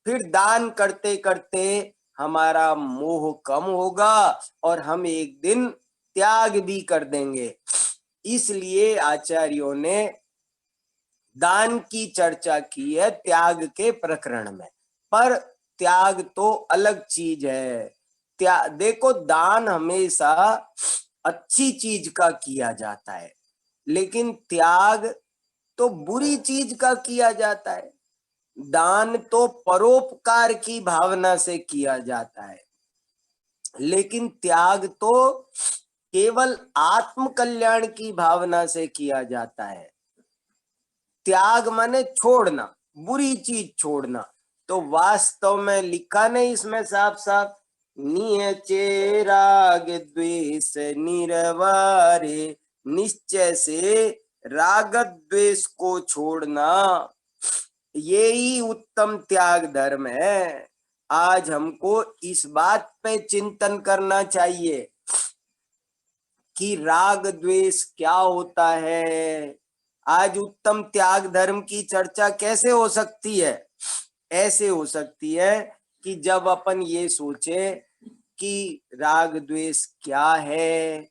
फिर दान करते करते हमारा मोह कम होगा और हम एक दिन त्याग भी कर देंगे। इसलिए आचार्यों ने दान की चर्चा की है त्याग के प्रकरण में। पर त्याग तो अलग चीज है। देखो, दान हमेशा अच्छी चीज का किया जाता है, लेकिन त्याग तो बुरी चीज का किया जाता है। दान तो परोपकार की भावना से किया जाता है, लेकिन त्याग तो केवल आत्म कल्याण की भावना से किया जाता है। त्याग माने छोड़ना, बुरी चीज छोड़ना। तो वास्तव में लिखा नहीं इसमें साफ साफ, नियचे राग द्वेष निरवारे, निश्चय से राग द्वेष को छोड़ना, ये ही उत्तम त्याग धर्म है। आज हमको इस बात पे चिंतन करना चाहिए कि राग द्वेष क्या होता है। आज उत्तम त्याग धर्म की चर्चा कैसे हो सकती है? ऐसे हो सकती है कि जब अपन ये सोचे कि राग द्वेष क्या है,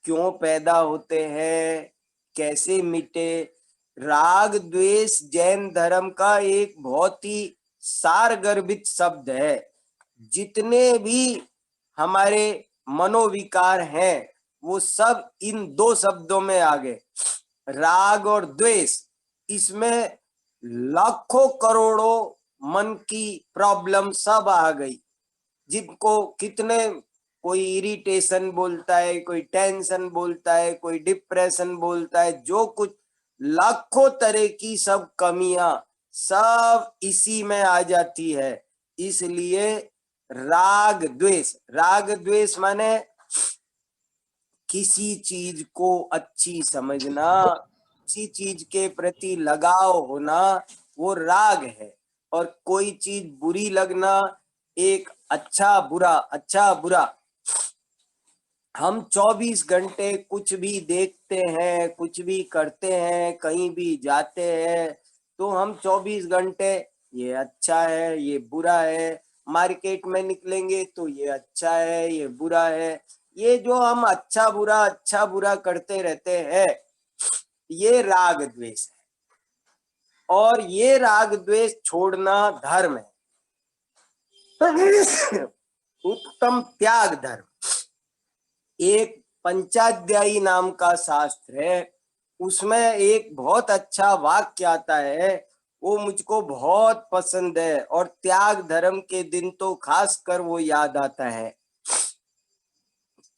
क्यों पैदा होते हैं, कैसे मिटे। राग द्वेष जैन धर्म का एक बहुत ही सारगर्भित शब्द है। जितने भी हमारे मनोविकार हैं वो सब इन दो शब्दों में आ गए, राग और द्वेष। इसमें लाखों करोड़ों मन की प्रॉब्लम सब आ गई, जिनको कितने कोई इरिटेशन बोलता है, कोई टेंशन बोलता है, कोई डिप्रेशन बोलता है, जो कुछ लाखों तरह की सब कमियां सब इसी में आ जाती है। इसलिए राग द्वेष माने किसी चीज को अच्छी समझना, किसी चीज के प्रति लगाव होना, वो राग है। और कोई चीज बुरी लगना, एक अच्छा बुरा। हम 24 घंटे कुछ भी देखते हैं, कुछ भी करते हैं, कहीं भी जाते हैं, तो हम 24 घंटे ये अच्छा है, ये बुरा है। मार्केट में निकलेंगे तो ये अच्छा है, ये बुरा है। ये जो हम अच्छा बुरा करते रहते हैं, ये राग द्वेष है। और ये राग द्वेष छोड़ना धर्म है, उत्तम त्याग धर्म। एक पंचाध्यायी नाम का शास्त्र है, उसमें एक बहुत अच्छा वाक्य आता है, वो मुझको बहुत पसंद है और त्याग धर्म के दिन तो खासकर वो याद आता है।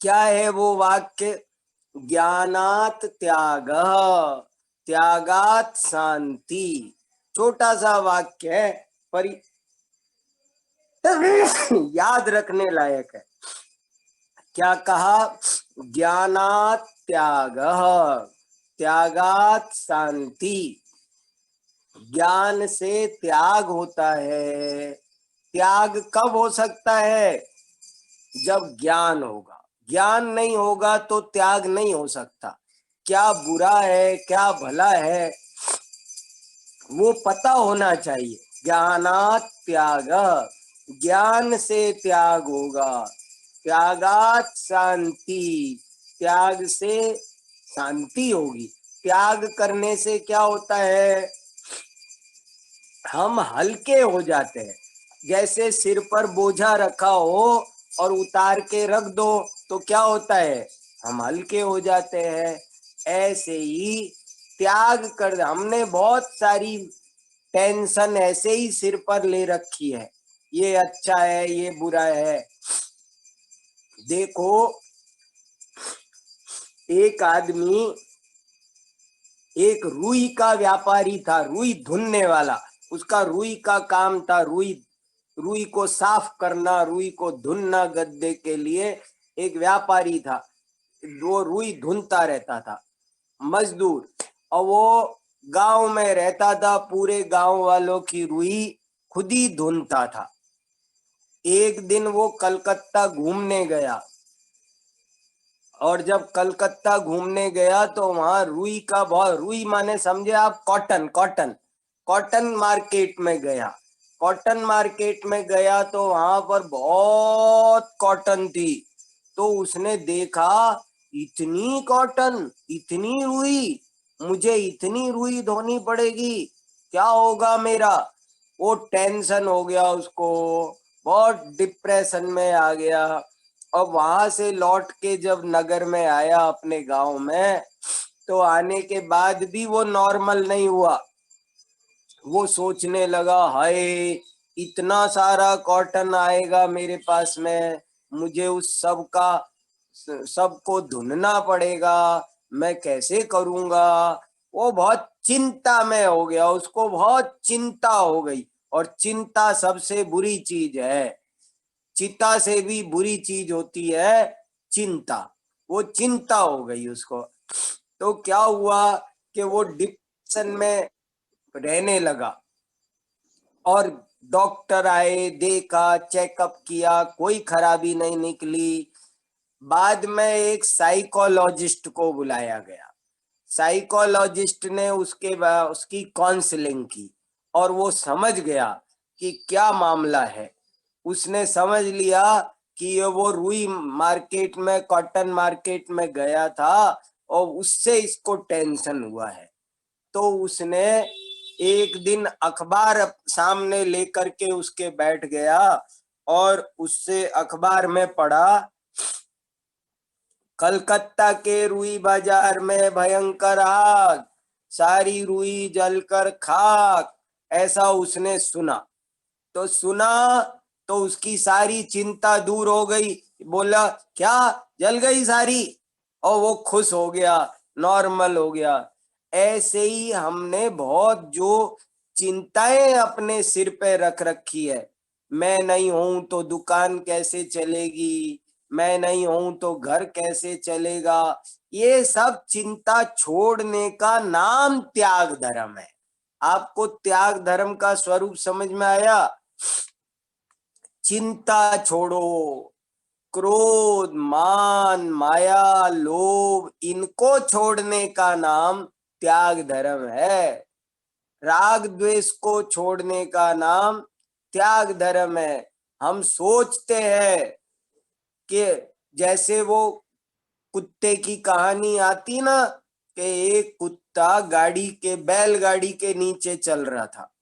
क्या है वो वाक्य? ज्ञानात त्याग, त्यागात शांति। छोटा सा वाक्य है पर याद रखने लायक है। क्या कहा? ज्ञानात त्याग, त्यागात शांति। ज्ञान से त्याग होता है। त्याग कब हो सकता है? जब ज्ञान होगा। ज्ञान नहीं होगा तो त्याग नहीं हो सकता। क्या बुरा है, क्या भला है, वो पता होना चाहिए। ज्ञानात त्याग, ज्ञान से त्याग होगा। त्यागात शांति, त्याग से शांति होगी। त्याग करने से क्या होता है? हम हल्के हो जाते हैं। जैसे सिर पर बोझा रखा हो और उतार के रख दो तो क्या होता है? हम हल्के हो जाते हैं। ऐसे ही त्याग कर, हमने बहुत सारी टेंशन ऐसे ही सिर पर ले रखी है, ये अच्छा है, ये बुरा है। देखो, एक आदमी, एक रुई का व्यापारी था, रुई धुनने वाला। उसका रुई का काम था, रुई को साफ करना, रुई को धुनना गद्दे के लिए। एक व्यापारी था, वो रुई धुनता रहता था, मजदूर। और वो गांव में रहता था, पूरे गांव वालों की रुई खुद ही धुनता था। एक दिन वो कलकत्ता घूमने गया, और जब कलकत्ता घूमने गया तो वहां रुई का बहुत, रुई माने समझे आप कॉटन मार्केट में गया। कॉटन मार्केट में गया तो वहां पर बहुत कॉटन थी। तो उसने देखा इतनी कॉटन, इतनी रुई, मुझे इतनी रुई धोनी पड़ेगी, क्या होगा मेरा। वो टेंशन हो गया उसको, बहुत डिप्रेशन में आ गया। और वहां से लौट के जब नगर में आया अपने गांव में, तो आने के बाद भी वो नॉर्मल नहीं हुआ। वो सोचने लगा, हाय इतना सारा कॉटन आएगा मेरे पास में, मुझे उस सब का सबको धुनना पड़ेगा, मैं कैसे करूंगा। वो बहुत चिंता में हो गया, उसको बहुत चिंता हो गई। और चिंता सबसे बुरी चीज है, चिता से भी बुरी चीज होती है चिंता। वो चिंता हो गई उसको। तो क्या हुआ कि वो डिप्रेशन में रहने लगा। और डॉक्टर आए, देखा, चेकअप किया, कोई खराबी नहीं निकली। बाद में एक साइकोलॉजिस्ट को बुलाया गया। साइकोलॉजिस्ट ने उसकी काउंसलिंग की और वो समझ गया कि क्या मामला है। उसने समझ लिया कि ये वो रुई मार्केट में, कॉटन मार्केट में गया था और उससे इसको टेंशन हुआ है। तो उसने एक दिन अखबार सामने लेकर के उसके बैठ गया और उससे अखबार में पढ़ा, कलकत्ता के रुई बाजार में भयंकर आग, सारी रुई जलकर खाक। ऐसा उसने सुना। तो सुना तो उसकी सारी चिंता दूर हो गई। बोला, क्या जल गई सारी? और वो खुश हो गया, नॉर्मल हो गया। ऐसे ही हमने बहुत जो चिंताएं अपने सिर पे रख रखी है, मैं नहीं हूं तो दुकान कैसे चलेगी, मैं नहीं हूं तो घर कैसे चलेगा, ये सब चिंता छोड़ने का नाम त्याग धर्म है। आपको त्याग धर्म का स्वरूप समझ में आया? चिंता छोड़ो, क्रोध, मान, माया, लोभ, इनको छोड़ने का नाम त्याग धर्म है। राग द्वेष को छोड़ने का नाम त्याग धर्म है। हम सोचते हैं कि जैसे वो कुत्ते की कहानी आती ना, कि एक कुत्ता बैलगाड़ी के नीचे चल रहा था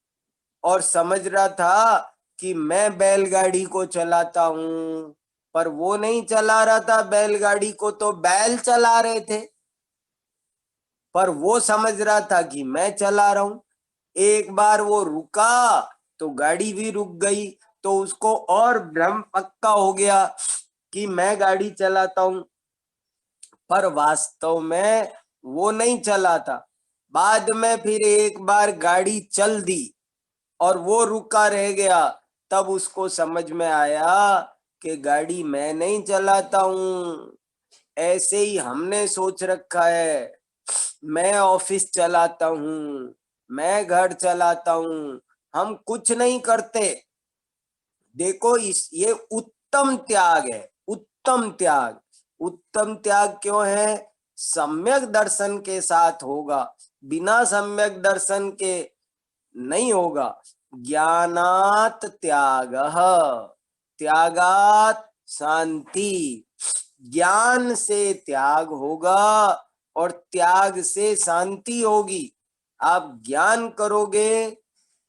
और समझ रहा था कि मैं बैलगाड़ी को चलाता हूं, पर वो नहीं चला रहा था बैलगाड़ी को, तो बैल चला रहे थे। पर वो समझ रहा था कि मैं चला रहा हूं। एक बार वो रुका तो गाड़ी भी रुक गई, तो उसको और भ्रम पक्का हो गया कि मैं गाड़ी चलाता हूं, पर वास्तव में वो नहीं चला था। बाद में फिर एक बार गाड़ी चल दी और वो रुका रह गया, तब उसको समझ में आया कि गाड़ी मैं नहीं चलाता हूं। ऐसे ही हमने सोच रखा है, मैं ऑफिस चलाता हूं, मैं घर चलाता हूं, हम कुछ नहीं करते। देखो, ये उत्तम त्याग है, उत्तम त्याग। उत्तम त्याग क्यों है? सम्यक दर्शन के साथ होगा, बिना सम्यक दर्शन के नहीं होगा। ज्ञानात त्यागः, त्यागात शांति। ज्ञान से त्याग होगा और त्याग से शांति होगी। आप ज्ञान करोगे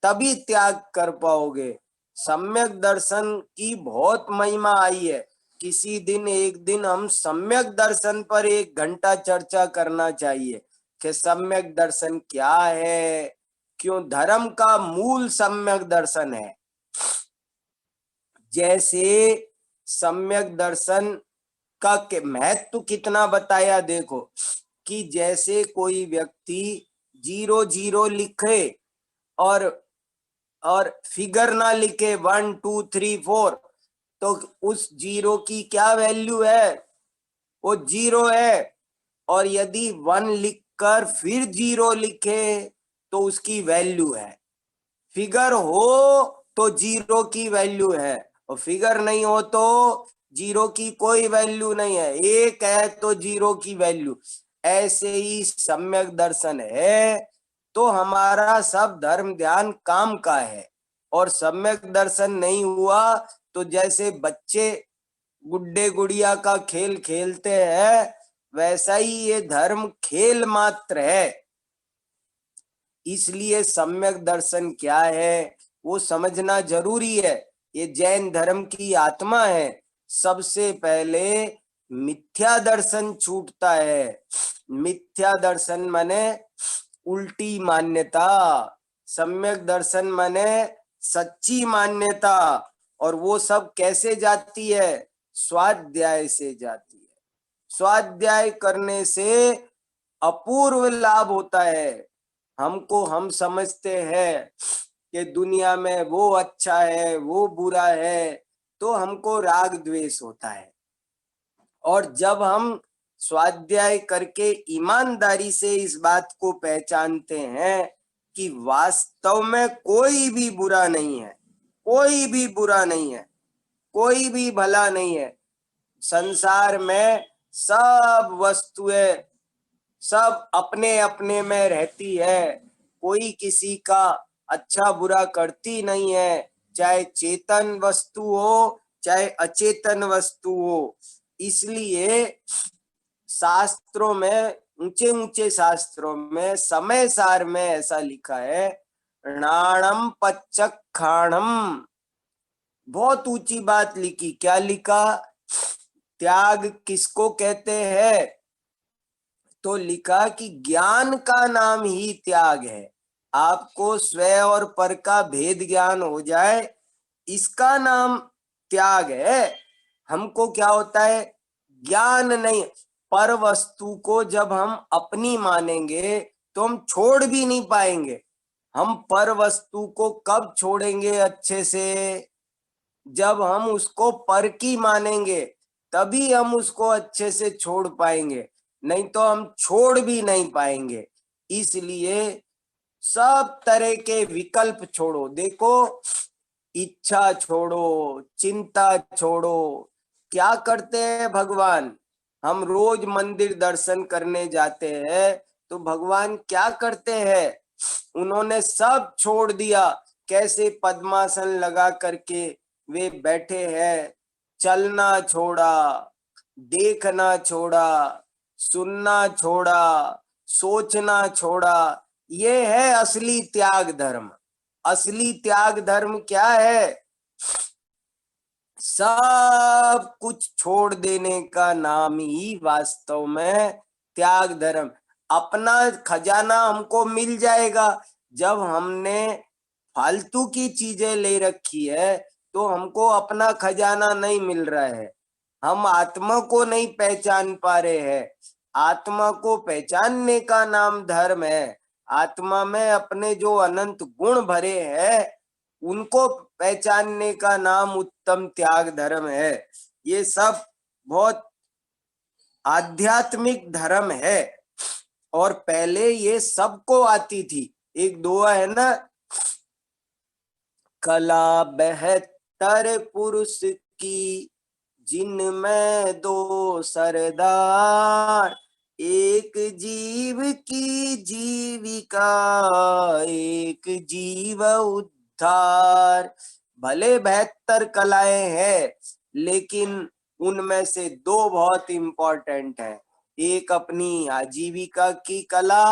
तभी त्याग कर पाओगे। सम्यक दर्शन की बहुत महिमा आई है। किसी दिन, एक दिन हम सम्यक दर्शन पर 1 घंटा चर्चा करना चाहिए कि सम्यक दर्शन क्या है, क्यों धर्म का मूल सम्यक दर्शन है। जैसे सम्यक दर्शन का महत्व कितना बताया, देखो कि जैसे कोई व्यक्ति 0 0 लिखे और फिगर ना लिखे 1 2 3 4, तो उस 0 की क्या वैल्यू है? वो 0 है। और यदि 1 लिखकर फिर 0 लिखे तो उसकी वैल्यू है। फिगर हो तो 0 की वैल्यू है, और फिगर नहीं हो तो 0 की कोई वैल्यू नहीं है। 1 है तो 0 की वैल्यू। ऐसे ही सम्यक दर्शन है तो हमारा सब धर्म ध्यान काम का है। और सम्यक दर्शन नहीं हुआ तो जैसे बच्चे गुड्डे गुड़िया का खेल खेलते हैं, वैसा ही ये धर्म खेल मात्र है। इसलिए सम्यक दर्शन क्या है वो समझना जरूरी है। ये जैन धर्म की आत्मा है। सबसे पहले मिथ्या दर्शन छूटता है। मिथ्या दर्शन माने उल्टी मान्यता, सम्यक दर्शन माने सच्ची मान्यता। और वो सब कैसे जाती है? स्वाध्याय से जाती है। स्वाध्याय करने से अपूर्व लाभ होता है। हम समझते हैं कि दुनिया में वो अच्छा है वो बुरा है, तो हमको राग द्वेष होता है। और जब हम स्वाध्याय करके ईमानदारी से इस बात को पहचानते हैं कि वास्तव में कोई भी बुरा नहीं है, कोई भी बुरा नहीं है, कोई भी भला नहीं है, संसार में सब वस्तुएं सब अपने अपने में रहती है, कोई किसी का अच्छा बुरा करती नहीं है, चाहे चेतन वस्तु हो चाहे अचेतन वस्तु हो। इसलिए शास्त्रों में, ऊंचे ऊंचे शास्त्रों में, समय सार में ऐसा लिखा है, णाणम पच्चखाणम। बहुत ऊंची बात लिखी। क्या लिखा? त्याग किसको कहते हैं? तो लिखा कि ज्ञान का नाम ही त्याग है। आपको स्व और पर का भेद ज्ञान हो जाए, इसका नाम त्याग है। हमको क्या होता है? ज्ञान नहीं। पर वस्तु को जब हम अपनी मानेंगे तो हम छोड़ भी नहीं पाएंगे। हम पर वस्तु को कब छोड़ेंगे अच्छे से? जब हम उसको पर की मानेंगे, तभी हम उसको अच्छे से छोड़ पाएंगे, नहीं तो हम छोड़ भी नहीं पाएंगे। इसलिए सब तरह के विकल्प छोड़ो। देखो, इच्छा छोड़ो, चिंता छोड़ो। क्या करते हैं भगवान? हम रोज मंदिर दर्शन करने जाते हैं तो भगवान क्या करते हैं? उन्होंने सब छोड़ दिया। कैसे पद्मासन लगा करके वे बैठे हैं। चलना छोड़ा, देखना छोड़ा, सुनना छोड़ा, सोचना छोड़ा। ये है असली त्याग धर्म। असली त्याग धर्म क्या है? सब कुछ छोड़ देने का नाम ही वास्तव में त्याग धर्म। अपना खजाना हमको मिल जाएगा। जब हमने फालतू की चीजें ले रखी है तो हमको अपना खजाना नहीं मिल रहा है। हम आत्मा को नहीं पहचान पा रहे हैं। आत्मा को पहचानने का नाम धर्म है। आत्मा में अपने जो अनंत गुण भरे हैं उनको पहचानने का नाम उत्तम त्याग धर्म है। ये सब बहुत आध्यात्मिक धर्म है। और पहले ये सबको आती थी। एक दुआ है ना, कला बेहतर पुरुष की जिनमें दो सरदार, एक जीव की जीविका एक जीव उद्धार। भले 72 कलाएं हैं, लेकिन उनमें से दो बहुत इंपॉर्टेंट है। एक अपनी आजीविका की कला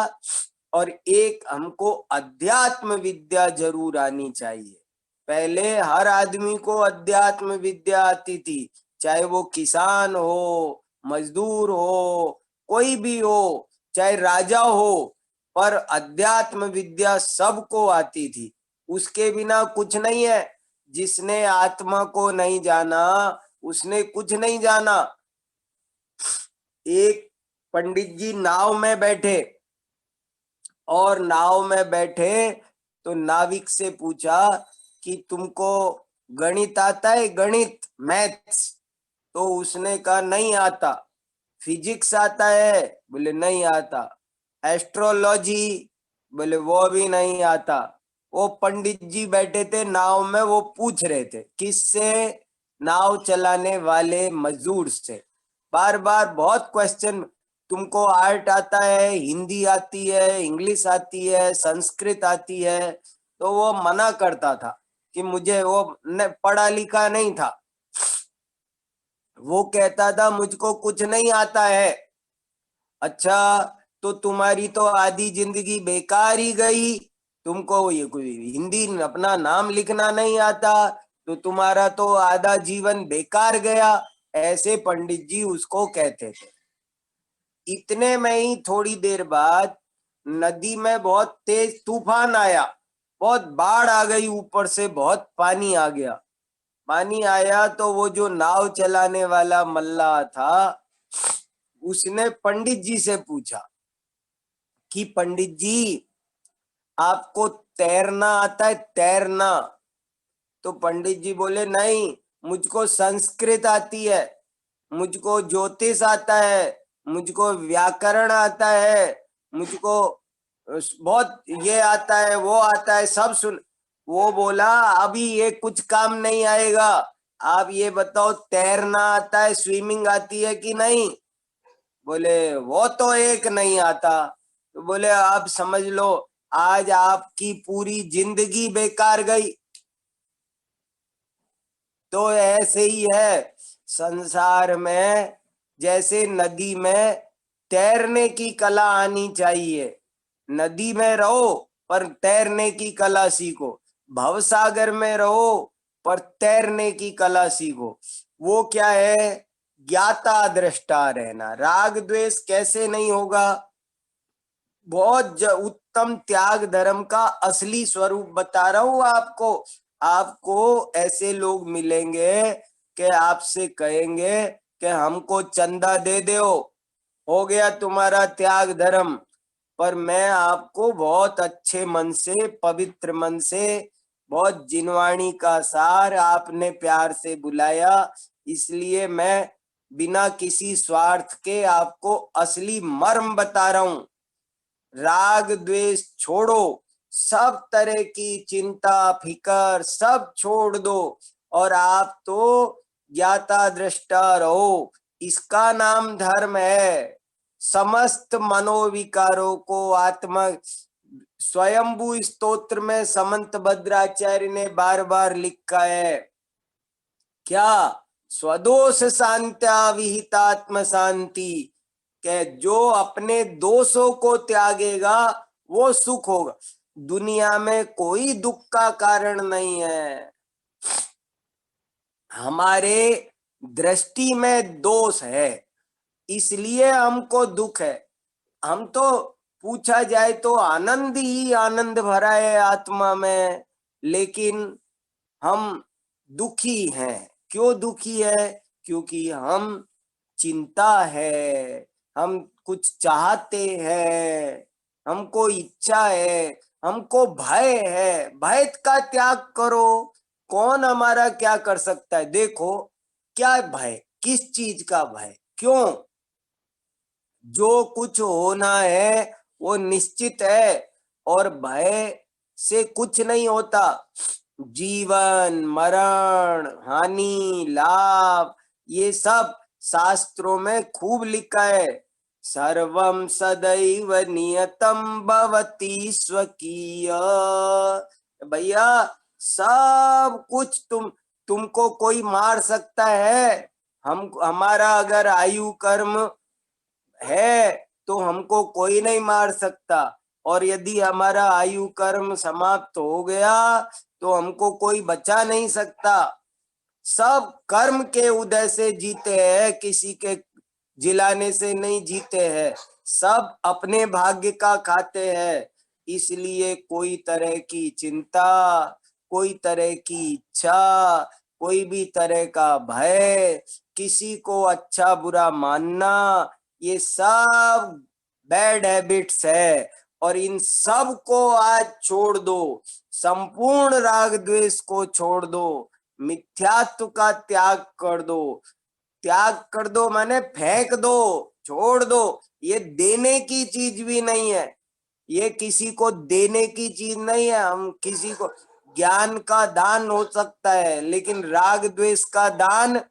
और एक हमको अध्यात्म विद्या जरूर आनी चाहिए। पहले हर आदमी को अध्यात्म विद्या आती थी, चाहे वो किसान हो, मजदूर हो, कोई भी हो, चाहे राजा हो, पर अध्यात्म विद्या सबको आती थी। उसके बिना कुछ नहीं है। जिसने आत्मा को नहीं जाना उसने कुछ नहीं जाना। एक पंडित जी नाव में बैठे और नाव में बैठे तो नाविक से पूछा कि तुमको गणित आता है? गणित, मैथ्स? तो उसने कहा नहीं आता। फिजिक्स आता है? बोले नहीं आता। एस्ट्रोलॉजी? बोले वो भी नहीं आता। वो पंडित जी बैठे थे नाव में, वो पूछ रहे थे किससे? नाव चलाने वाले मजदूर से। बार बार बहुत क्वेश्चन। तुमको आर्ट आता है? हिंदी आती है? इंग्लिश आती है? संस्कृत आती है? तो वो मना करता था कि मुझे वो पढ़ा लिखा नहीं था। वो कहता था मुझको कुछ नहीं आता है। अच्छा, तो तुम्हारी तो आधी जिंदगी बेकार ही गई, तुमको ये कोई हिंदी अपना नाम लिखना नहीं आता, तो तुम्हारा तो आधा जीवन बेकार गया, ऐसे पंडित जी उसको कहते थे। इतने में ही थोड़ी देर बाद नदी में बहुत तेज तूफान आया, बहुत बाढ़ आ गई, ऊपर से बहुत पानी आ गया। पानी आया तो वो जो नाव चलाने वाला मल्लाह था, उसने पंडित जी से पूछा कि पंडित जी, आपको तैरना आता है, तैरना? तो पंडित जी बोले, नहीं, मुझको संस्कृत आती है, मुझको ज्योतिष आता है, मुझको व्याकरण आता है, मुझको बहुत ये आता है, वो आता है, सब सुन। वो बोला, अभी ये कुछ काम नहीं आएगा, आप ये बताओ, तैरना आता है, स्विमिंग आती है कि नहीं? बोले, वो तो एक नहीं आता। तो बोले, अब समझ लो, आज आपकी पूरी जिंदगी बेकार गई। तो ऐसे ही है संसार में, जैसे नदी में तैरने की कला आनी चाहिए, नदी में रहो पर तैरने की कला सीखो, भवसागर में रहो पर तैरने की कला सीखो। वो क्या है? ज्ञाता दृष्टा रहना। राग द्वेष कैसे नहीं होगा? बहुत उत्तम त्याग धर्म का असली स्वरूप बता रहा हूं आपको। आपको ऐसे लोग मिलेंगे कि आपसे कहेंगे कि हमको चंदा दे दो, हो गया तुम्हारा त्याग धर्म। पर मैं आपको बहुत अच्छे मन से, पवित्र मन से, बहुत जिनवाणी का सार आपने प्यार से बुलाया, इसलिए मैं बिना किसी स्वार्थ के आपको असली मर्म बता रहा हूं। राग द्वेष छोड़ो, सब तरह की चिंता फिकर सब छोड़ दो, और आप तो ज्ञाता दृष्टा रहो। इसका नाम धर्म है। समस्त मनोविकारों को आत्मा, स्वयंभू स्तोत्र में समंत भद्राचार्य ने बार बार लिखा है, क्या? स्वदोष शांत्या विहितात्म शांति, के जो अपने दोषों को त्यागेगा वो सुख होगा। दुनिया में कोई दुख का कारण नहीं है, हमारे दृष्टि में दोष है, इसलिए हमको दुख है। हम तो पूछा जाए तो आनंद ही आनंद भरा है आत्मा में, लेकिन हम दुखी हैं। क्यों दुखी है? क्योंकि हम चिंता है, हम कुछ चाहते हैं, हमको इच्छा है, हमको भय है। भय का त्याग करो। कौन हमारा क्या कर सकता है? देखो, क्या भय, किस चीज का भय? क्यों? जो कुछ होना है वो निश्चित है, और भय से कुछ नहीं होता। जीवन मरण हानि लाभ, ये सब शास्त्रों में खूब लिखा है। सर्वम सदैव नियतम भवति स्वकीय। भैया, सब कुछ तुमको कोई मार सकता है? हम हमारा अगर आयु कर्म है तो हमको कोई नहीं मार सकता, और यदि हमारा आयु कर्म समाप्त हो गया तो हमको कोई बचा नहीं सकता। सब कर्म के उदय से जीते हैं, किसी के जिलाने से नहीं जीते हैं, सब अपने भाग्य का खाते हैं। इसलिए कोई तरह की चिंता, कोई तरह की इच्छा, कोई भी तरह का भय, किसी को अच्छा बुरा मानना, ये सब बैड हैबिट्स है, और इन सब को आज छोड़ दो। संपूर्ण राग द्वेष को छोड़ दो, मिथ्यात्व का त्याग कर दो। त्याग कर दो माने फेंक दो, छोड़ दो। ये देने की चीज भी नहीं है, ये किसी को देने की चीज नहीं है। हम किसी को, ज्ञान का दान हो सकता है लेकिन राग द्वेष का दान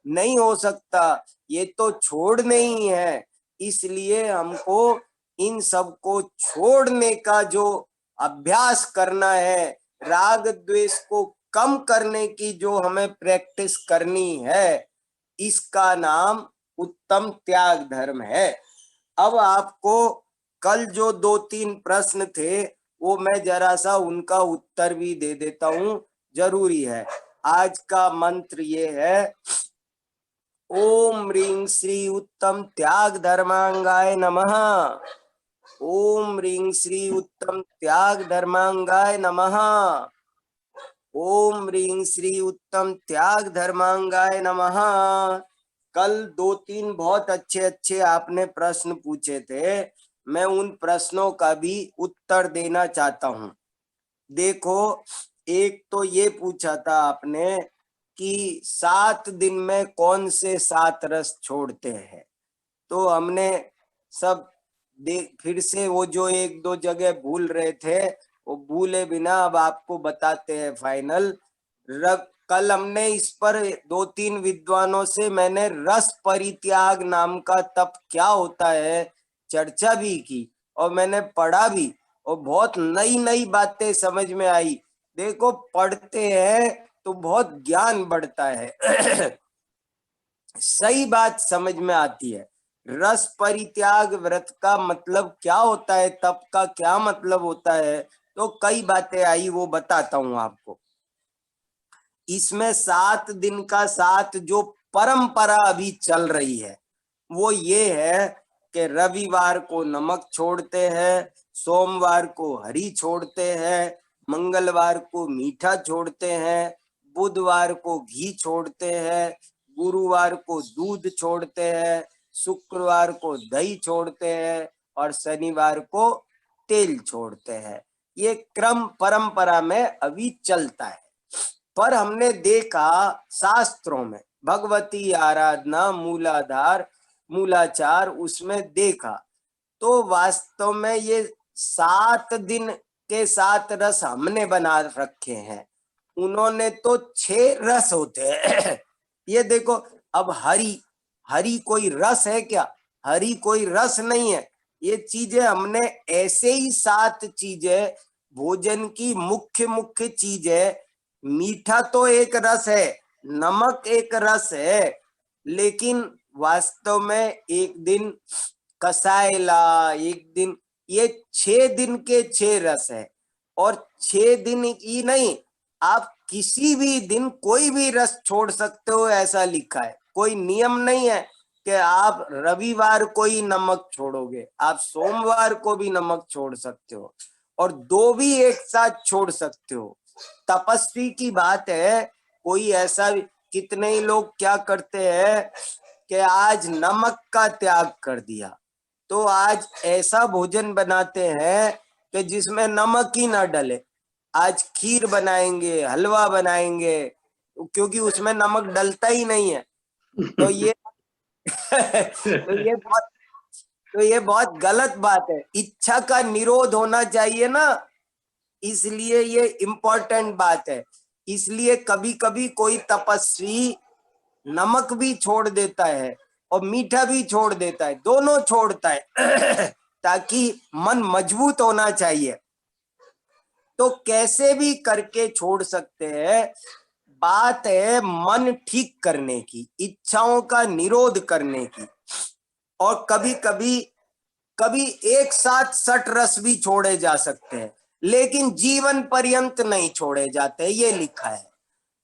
नहीं हो सकता, ये तो छोड़ने ही है। इसलिए हमको इन सब को छोड़ने का जो अभ्यास करना है, राग द्वेष को कम करने की जो हमें प्रैक्टिस करनी है, इसका नाम उत्तम त्याग धर्म है। अब आपको कल जो 2-3 प्रश्न थे वो मैं जरा सा उनका उत्तर भी दे देता हूं, जरूरी है। आज का मंत्र ये है, ओम ह्रीं श्री उत्तम त्याग धर्मांगाय नमः। ओम ह्रीं श्री उत्तम त्याग धर्मांगाय नमः। ओम ह्रीं श्री उत्तम त्याग धर्मांगाय नमः। कल 2-3 बहुत अच्छे अच्छे आपने प्रश्न पूछे थे, मैं उन प्रश्नों का भी उत्तर देना चाहता हूं। देखो, एक तो ये पूछा था आपने कि 7 दिन में कौन से 7 रस छोड़ते हैं। तो हमने सब फिर से वो जो 1-2 जगह भूल रहे थे वो भूले बिना अब आपको बताते हैं फाइनल। कल हमने इस पर 2-3 विद्वानों से मैंने रस परित्याग नाम का तप क्या होता है चर्चा भी की और मैंने पढ़ा भी, और बहुत नई नई बातें समझ में आई। देखो, पढ़ते हैं तो बहुत ज्ञान बढ़ता है सही बात समझ में आती है। रस परित्याग व्रत का मतलब क्या होता है, तप का क्या मतलब होता है, तो कई बातें आई, वो बताता हूं आपको। इसमें 7 दिन का 7 जो परंपरा अभी चल रही है वो ये है कि रविवार को नमक छोड़ते हैं, सोमवार को हरी छोड़ते हैं, मंगलवार को मीठा छोड़ते हैं, बुधवार को घी छोड़ते हैं, गुरुवार को दूध छोड़ते हैं, शुक्रवार को दही छोड़ते हैं और शनिवार को तेल छोड़ते हैं। ये क्रम परंपरा में अभी चलता है। पर हमने देखा शास्त्रों में भगवती आराधना मूलाधार मूलाचार उसमें देखा तो वास्तव में ये 7 दिन के 7 रस हमने बना रखे हैं, उन्होंने तो 6 रस होते हैं ये देखो, अब हरी हरी कोई रस है क्या? हरी कोई रस नहीं है। ये चीजें हमने ऐसे ही 7 चीजें भोजन की मुख्य मुख्य चीजें, मीठा तो एक रस है, नमक एक रस है, लेकिन वास्तव में एक दिन कसायला, एक दिन, ये 6 दिन के 6 रस है। और 6 दिन ही नहीं, आप किसी भी दिन कोई भी रस छोड़ सकते हो, ऐसा लिखा है। कोई नियम नहीं है कि आप रविवार को ही नमक छोड़ोगे, आप सोमवार को भी नमक छोड़ सकते हो और 2 भी एक साथ छोड़ सकते हो। तपस्वी की बात है, कोई ऐसा, कितने ही लोग क्या करते हैं कि आज नमक का त्याग कर दिया, तो आज ऐसा भोजन बनाते हैं कि जिसमें नमक ही ना डले। आज खीर बनाएंगे, हलवा बनाएंगे, क्योंकि उसमें नमक डलता ही नहीं है। तो ये तो ये बहुत गलत बात है। इच्छा का निरोध होना चाहिए ना, इसलिए ये इम्पोर्टेंट बात है। इसलिए कभी कभी कोई तपस्वी नमक भी छोड़ देता है और मीठा भी छोड़ देता है, दोनों छोड़ता है ताकि मन मजबूत होना चाहिए। तो कैसे भी करके छोड़ सकते हैं, बात है मन ठीक करने की, इच्छाओं का निरोध करने की। और कभी कभी कभी एक साथ 6 रस भी छोड़े जा सकते हैं, लेकिन जीवन पर्यंत नहीं छोड़े जाते, ये लिखा है।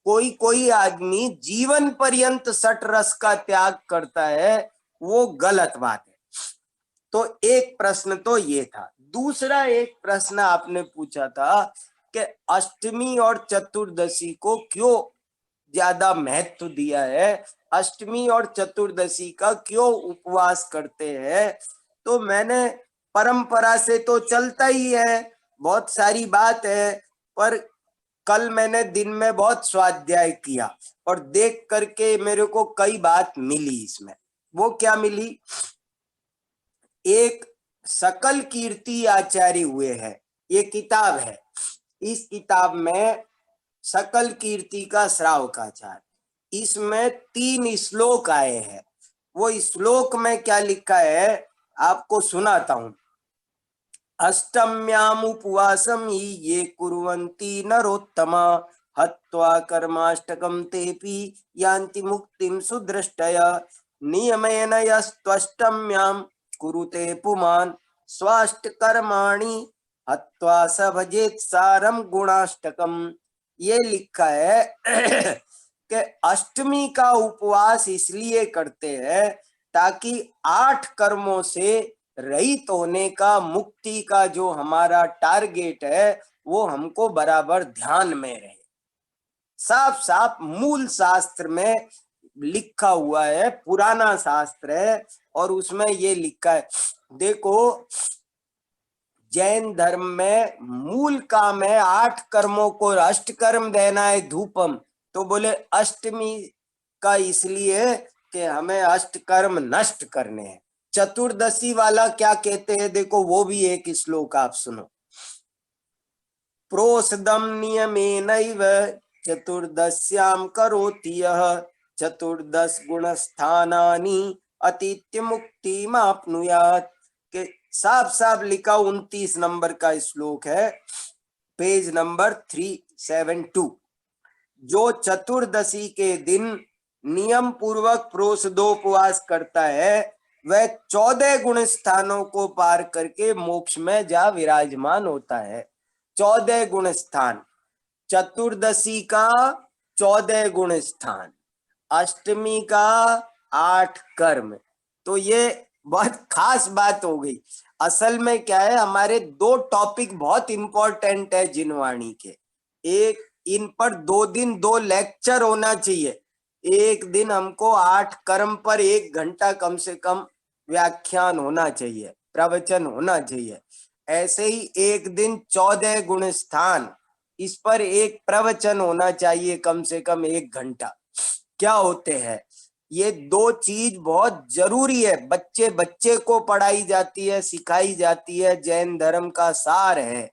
कोई कोई आदमी जीवन पर्यंत 6 रस का त्याग करता है, वो गलत बात है। तो एक प्रश्न तो ये था। दूसरा एक प्रश्न आपने पूछा था कि अष्टमी और चतुर्दशी को क्यों ज्यादा महत्व दिया है, अष्टमी और चतुर्दशी का क्यों उपवास करते हैं। तो मैंने, परंपरा से तो चलता ही है, बहुत सारी बात है, पर कल मैंने दिन में बहुत स्वाध्याय किया और देख करके मेरे को कई बात मिली इसमें। वो क्या मिली, एक सकल कीर्ति आचार्य हुए हैं, ये किताब है, इस किताब में सकल कीर्ति का श्रावकाचार, इसमें 3 श्लोक आए हैं। वो श्लोक में क्या लिखा है आपको सुनाता हूं। अष्टम्याम उपवासम ही ये कुर्वन्ति नरोत्तमा हत्वा कर्माष्टकम तेपि यान्ति मुक्तिम सुदृष्टया नियमेन यस्त्वष्टम्याम कुरुते पुमान् स्वाष्ट कर्माणि हत्वा स भजेत सारम गुणाष्टकम। ये लिखा है कि अष्टमी का उपवास इसलिए करते हैं ताकि 8 कर्मों से रहित होने का, मुक्ति का जो हमारा टारगेट है वो हमको बराबर ध्यान में रहे। साफ साफ मूल शास्त्र में लिखा हुआ है, पुराना शास्त्र है, और उसमें ये लिखा है। देखो, जैन धर्म में मूल काम है 8 कर्मों को अष्टकर्म देना है धूपम। तो बोले अष्टमी का इसलिए कि हमें अष्टकर्म नष्ट करने हैं। चतुर्दशी वाला क्या कहते हैं, देखो वो भी एक श्लोक आप सुनो। प्रोसदम नियमेनैव चतुर्दश्याम करोति यः चतुर्दश गुणस्थानानि अतीत्य मुक्तिमाप्नुयात्। के साफ साफ लिखा 29 नंबर का श्लोक है, पेज नंबर 372। जो चतुर्दशी के दिन नियम पूर्वक प्रोषदोपवास करता है वह 14 गुण स्थानों को पार करके मोक्ष में जा विराजमान होता है। 14 गुण स्थान, चतुर्दशी का 14 गुण स्थान, अष्टमी का 8 कर्म। तो ये बहुत खास बात हो गई। असल में क्या है, हमारे 2 टॉपिक बहुत इंपॉर्टेंट है जिनवाणी के। एक, इन पर 2 दिन 2 लेक्चर होना चाहिए। एक दिन हमको 8 कर्म पर 1 घंटा कम से कम व्याख्यान होना चाहिए, प्रवचन होना चाहिए। ऐसे ही एक दिन 14 गुण स्थान, इस पर एक प्रवचन होना चाहिए कम से कम 1 घंटा। क्या होते हैं ये 2 चीज बहुत जरूरी है। बच्चे बच्चे को पढ़ाई जाती है, सिखाई जाती है, जैन धर्म का सार है।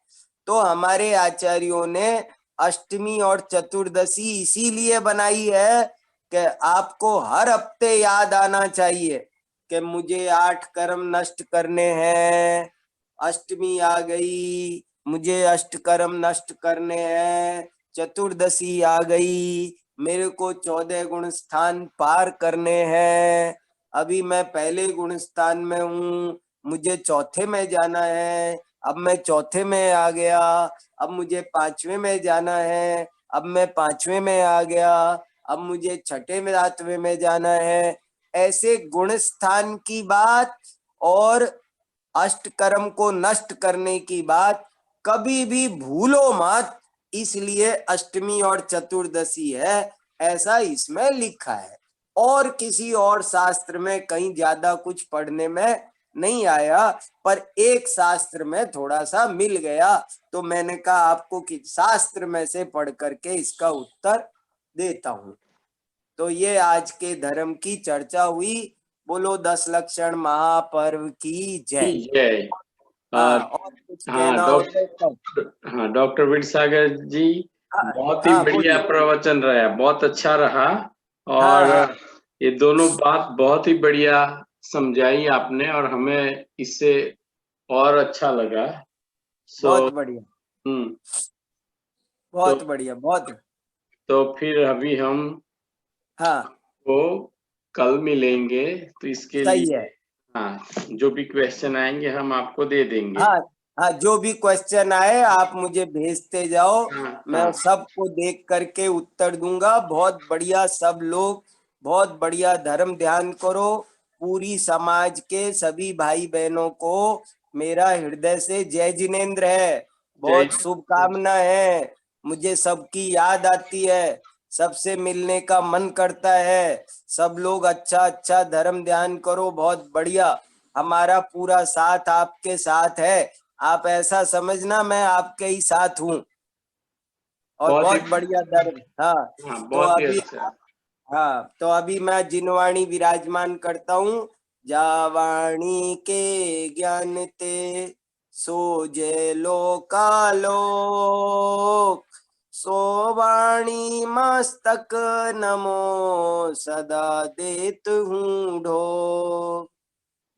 तो हमारे आचार्यों ने अष्टमी और चतुर्दशी इसीलिए बनाई है कि आपको हर हफ्ते याद आना चाहिए कि मुझे 8 कर्म नष्ट करने हैं। अष्टमी आ गई, मुझे अष्ट कर्म नष्ट करने हैं। चतुर्दशी आ गई, मेरे को 14 गुण स्थान पार करने हैं। अभी मैं पहले गुण स्थान में हूँ, मुझे चौथे में जाना है। अब मैं चौथे में आ गया, अब मुझे 5वें में जाना है। अब मैं 5वें में आ गया, अब मुझे 6ठे में 7वें में जाना है। ऐसे गुण स्थान की बात और अष्ट कर्म को नष्ट करने की बात कभी भी भूलो मत। इसलिए अष्टमी और चतुर्दशी है, ऐसा इसमें लिखा है। और किसी और शास्त्र में कहीं ज्यादा कुछ पढ़ने में नहीं आया, पर एक शास्त्र में थोड़ा सा मिल गया, तो मैंने कहा आपको कि शास्त्र में से पढ़ करके इसका उत्तर देता हूं। तो ये आज के धर्म की चर्चा हुई। बोलो 10 लक्षण महापर्व की जय। जय। हाँ, और और कुछ हाँ कहना हो तो हाँ, डॉक्टर विद्यासागर जी, हाँ बहुत ही हाँ बढ़िया बोलिए। प्रवचन रहा, बहुत अच्छा रहा। हाँ और हाँ, ये दोनों बात बहुत ही बढ़िया समझाई आपने, और हमें इससे और अच्छा लगा। बहुत बढ़िया, हम्म तो बहुत बढ़िया, बहुत। तो फिर अभी हम हाँ को कल मिलेंगे, तो इसके सही है। लिए हाँ, जो भी क्वेश्चन आएंगे हम आपको दे देंगे। हाँ हाँ, जो भी क्वेश्चन आए आप मुझे भेजते जाओ, हाँ मैं हाँ, सबको देख करके उत्तर दूंगा। बहुत बढ़िया, सब लोग बहुत बढ़िया धर्म ध्यान करो। पूरी समाज के सभी भाई बहनों को मेरा हृदय से जय जिनेंद्र है, जय। बहुत शुभकामना है। मुझे सबकी याद आती है, सबसे मिलने का मन करता है। सब लोग अच्छा अच्छा धर्म ध्यान करो, बहुत बढ़िया। हमारा पूरा साथ आपके साथ है, आप ऐसा समझना मैं आपके ही साथ हूँ। और बहुत ही बहुत बढ़िया धर्म। हाँ, हाँ, तो बहुत ही अभी, अच्छा। हाँ तो अभी मैं जिनवाणी विराजमान करता हूँ। जावाणी के ज्ञान ते सोजे लोकालोक, सो वाणी मस्तक नमो सदा देत हूँ ढोक।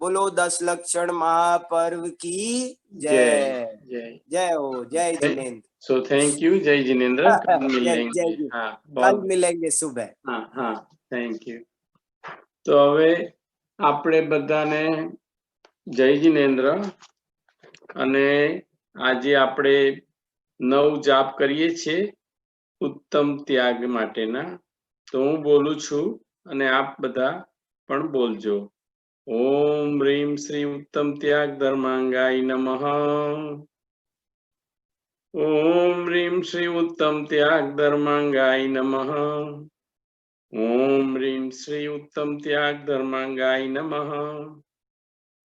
बोलो 10 लक्षण महापर्व की जय जय। जय। जय हो, जय जिनेन्द्र। सो थैंक यू, जय जिनेन्द्र, कल जय जय मिलेंगे। जी। हाँ कल बहुत, मिलेंगे सुबह। हाँ हाँ, થેન્ક યુ। તો હવે આપણે બધાને જય જીનેન્દ્ર. અને આજે આપણે 9 જાપ કરીએ છીએ ઉત્તમ ત્યાગ માટેના. તો હું બોલું છું અને આપ બધા પણ બોલજો. ઓમ રીમ શ્રી ઉત્તમ ત્યાગ ધર્માંગાય નમઃ. ઓમ રીમ શ્રી ઉત્તમ ત્યાગ ધર્માંગાય નમઃ. ઓમ રીમ શ્રી ઉત્તમ ત્યાગ ધર્માંગાય નમઃ.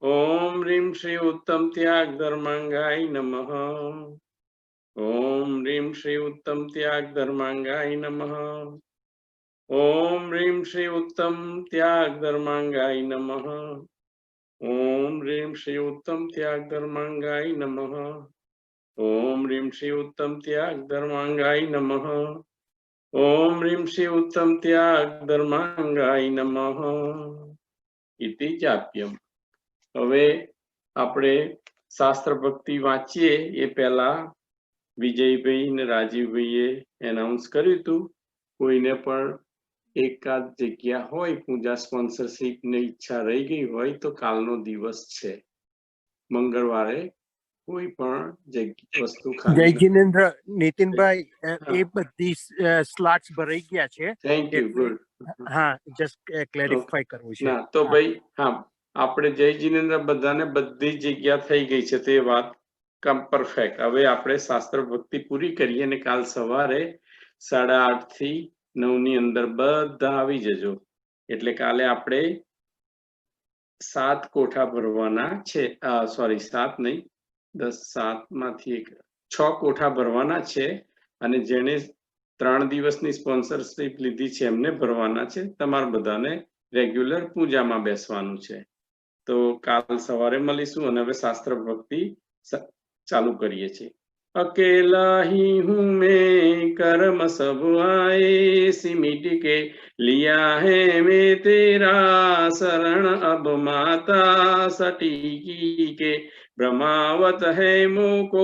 ઓમ રીમ શ્રી ઉત્તમ ત્યાગ ધર્માંગાય નમઃ. ઓમ રીમ શ્રી ઉત્તમ ત્યાગ ધર્માંગાય નમઃ. ઓમ રીમ શ્રી ઉત્તમ ત્યાગ ધર્માંગાય નમઃ. ઓમ રીમ શ્રી ઉત્તમ ત્યાગ ધર્માંગાય નમઃ. ઓમ રીમ શ્રી ઉત્તમ ત્યાગ ધર્માંગાય નમઃ. ઓમ રીમ શ્રી ઉત્તમ ત્યાગ ધર્માંગાય નમઃ. ઇતિ જાપ્યમ. હવે આપણે શાસ્ત્ર ભક્તિ વાંચીએ એ પહેલા વિજયભાઈ અને રાજીવભાઈએ એનાઉન્સ કર્યું હતું. કોઈને પણ એકાદ જગ્યા હોય પૂજા સ્પોન્સરશીપ ની ઈચ્છા રહી ગઈ હોય તો કાલનો દિવસ છે. મંગળવારે કોઈ પણ વસ્તુ જય ખાલી જીનેન્દ્ર. નીતિનભાઈ, હા. એ બધી સ્લોટ્સ ભરાઈ ગયા છે. Thank you. એટલે ગુડ. હા, જસ્ટ ક્લેરિફાઈ કરવું છે. ના તો ભાઈ હા, આપણે જય જીનેન્દ્ર બધાને બધી જગ્યા થઈ ગઈ છે તે વાત પરફેક્ટ. હવે આપણે શાસ્ત્ર ભક્તિ પૂરી કરીએ અને કાલ સવારે 8:30 થી 9 ની અંદર બધા આવી જજો. એટલે કાલે આપણે 7 કોઠા ભરવાના છે. સોરી, 7 નહીં, 10 7 માંથી 6 કોઠા ભરવાના છે. અને જેને 3 દિવસની સ્પોન્સરશીપ લીધી છે એમને ભરવાના છે. તમારા બધાને રેગ્યુલર પૂજામાં બેસવાનું છે. તો કાલ સવારે મળીશું અને હવે શાસ્ત્ર ભક્તિ ચાલુ કરીએ છીએ. अकेला ही हूँ मैं कर्म सब आए सिमिट के लिया है मैं तेरा शरण अब माता सटीकी के ब्रह्मावत है मोको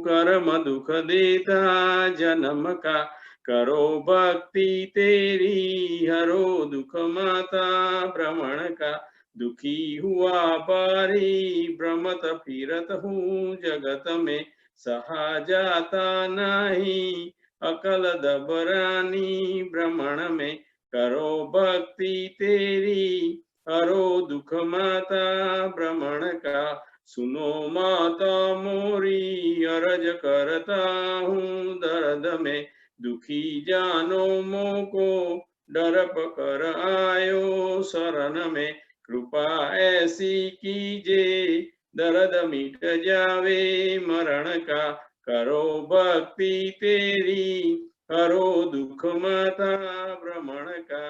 कर्म दुख देता जन्म का करो भक्ति तेरी हरो दुख माता भ्रमण का दुखी हुआ पारी भ्रमत फिरत हूँ जगत में सहा जाता नहीं अकल दबरानी भ्रमण में करो भक्ति तेरी हरो दुख माता भ्रमण का सुनो माता मोरी अरज करता हूँ दर्द में दुखी जानो मोको डर पकर आयो शरण में कृपा ऐसी कीजे दर्द मिट जावे मरण का करो भक्ति तेरी हरो दुख माता भ्रमण का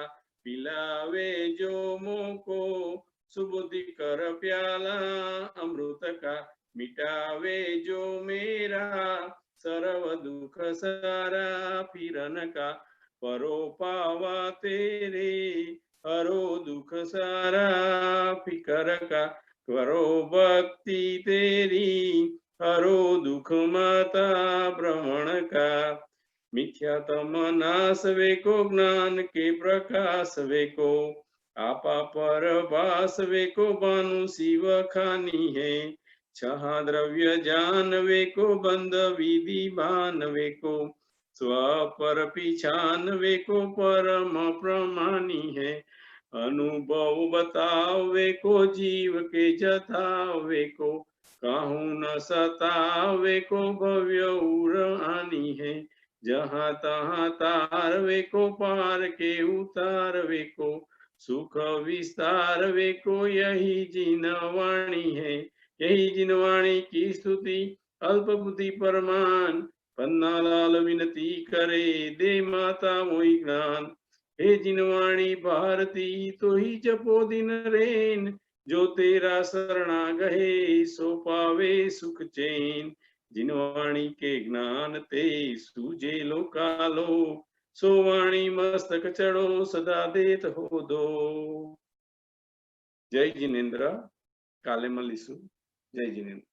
पिलावे जो मोको सुबुद्धि कर प्याला अमृत का मिटावे जो मेरा सर्व दुख सारा फिरन का परो पावा तेरे हरो दुख सारा फिकर का करो भक्ति तेरी हरो दुख माता भ्रमण का मिथ्यातम नाश वेको ज्ञान के प्रकाश वेको आपा पर वास वेको भानु शिव खानी है छहा द्रव्य जान वेको बंद विधि भान वेको स्व पर पिछान वेको परम प्रमानी है अनुभव बतावे को जीव के जतावे को कहूँ न सतावे को भव्य उरानी है जहाँ तहाँ तारवे को पार के उतारवे को सुख विस्तारवे को यही जिनवाणी है यही जिनवाणी की स्तुति अल्प बुद्धि परमान पन्ना लाल विनती करे दे माता मोहि ज्ञान हे जिनवाणी भारती तो ही जपो दिन रेन जो तेरा शरणा गहे सो पावे सुख चैन जिनवाणी के ज्ञान ते सूझे लोकालो सो वाणी मस्तक चढ़ो सदा देत हो दो. जय जिनेन्द्र. काले मलीसु. जय जिनेन्द्र.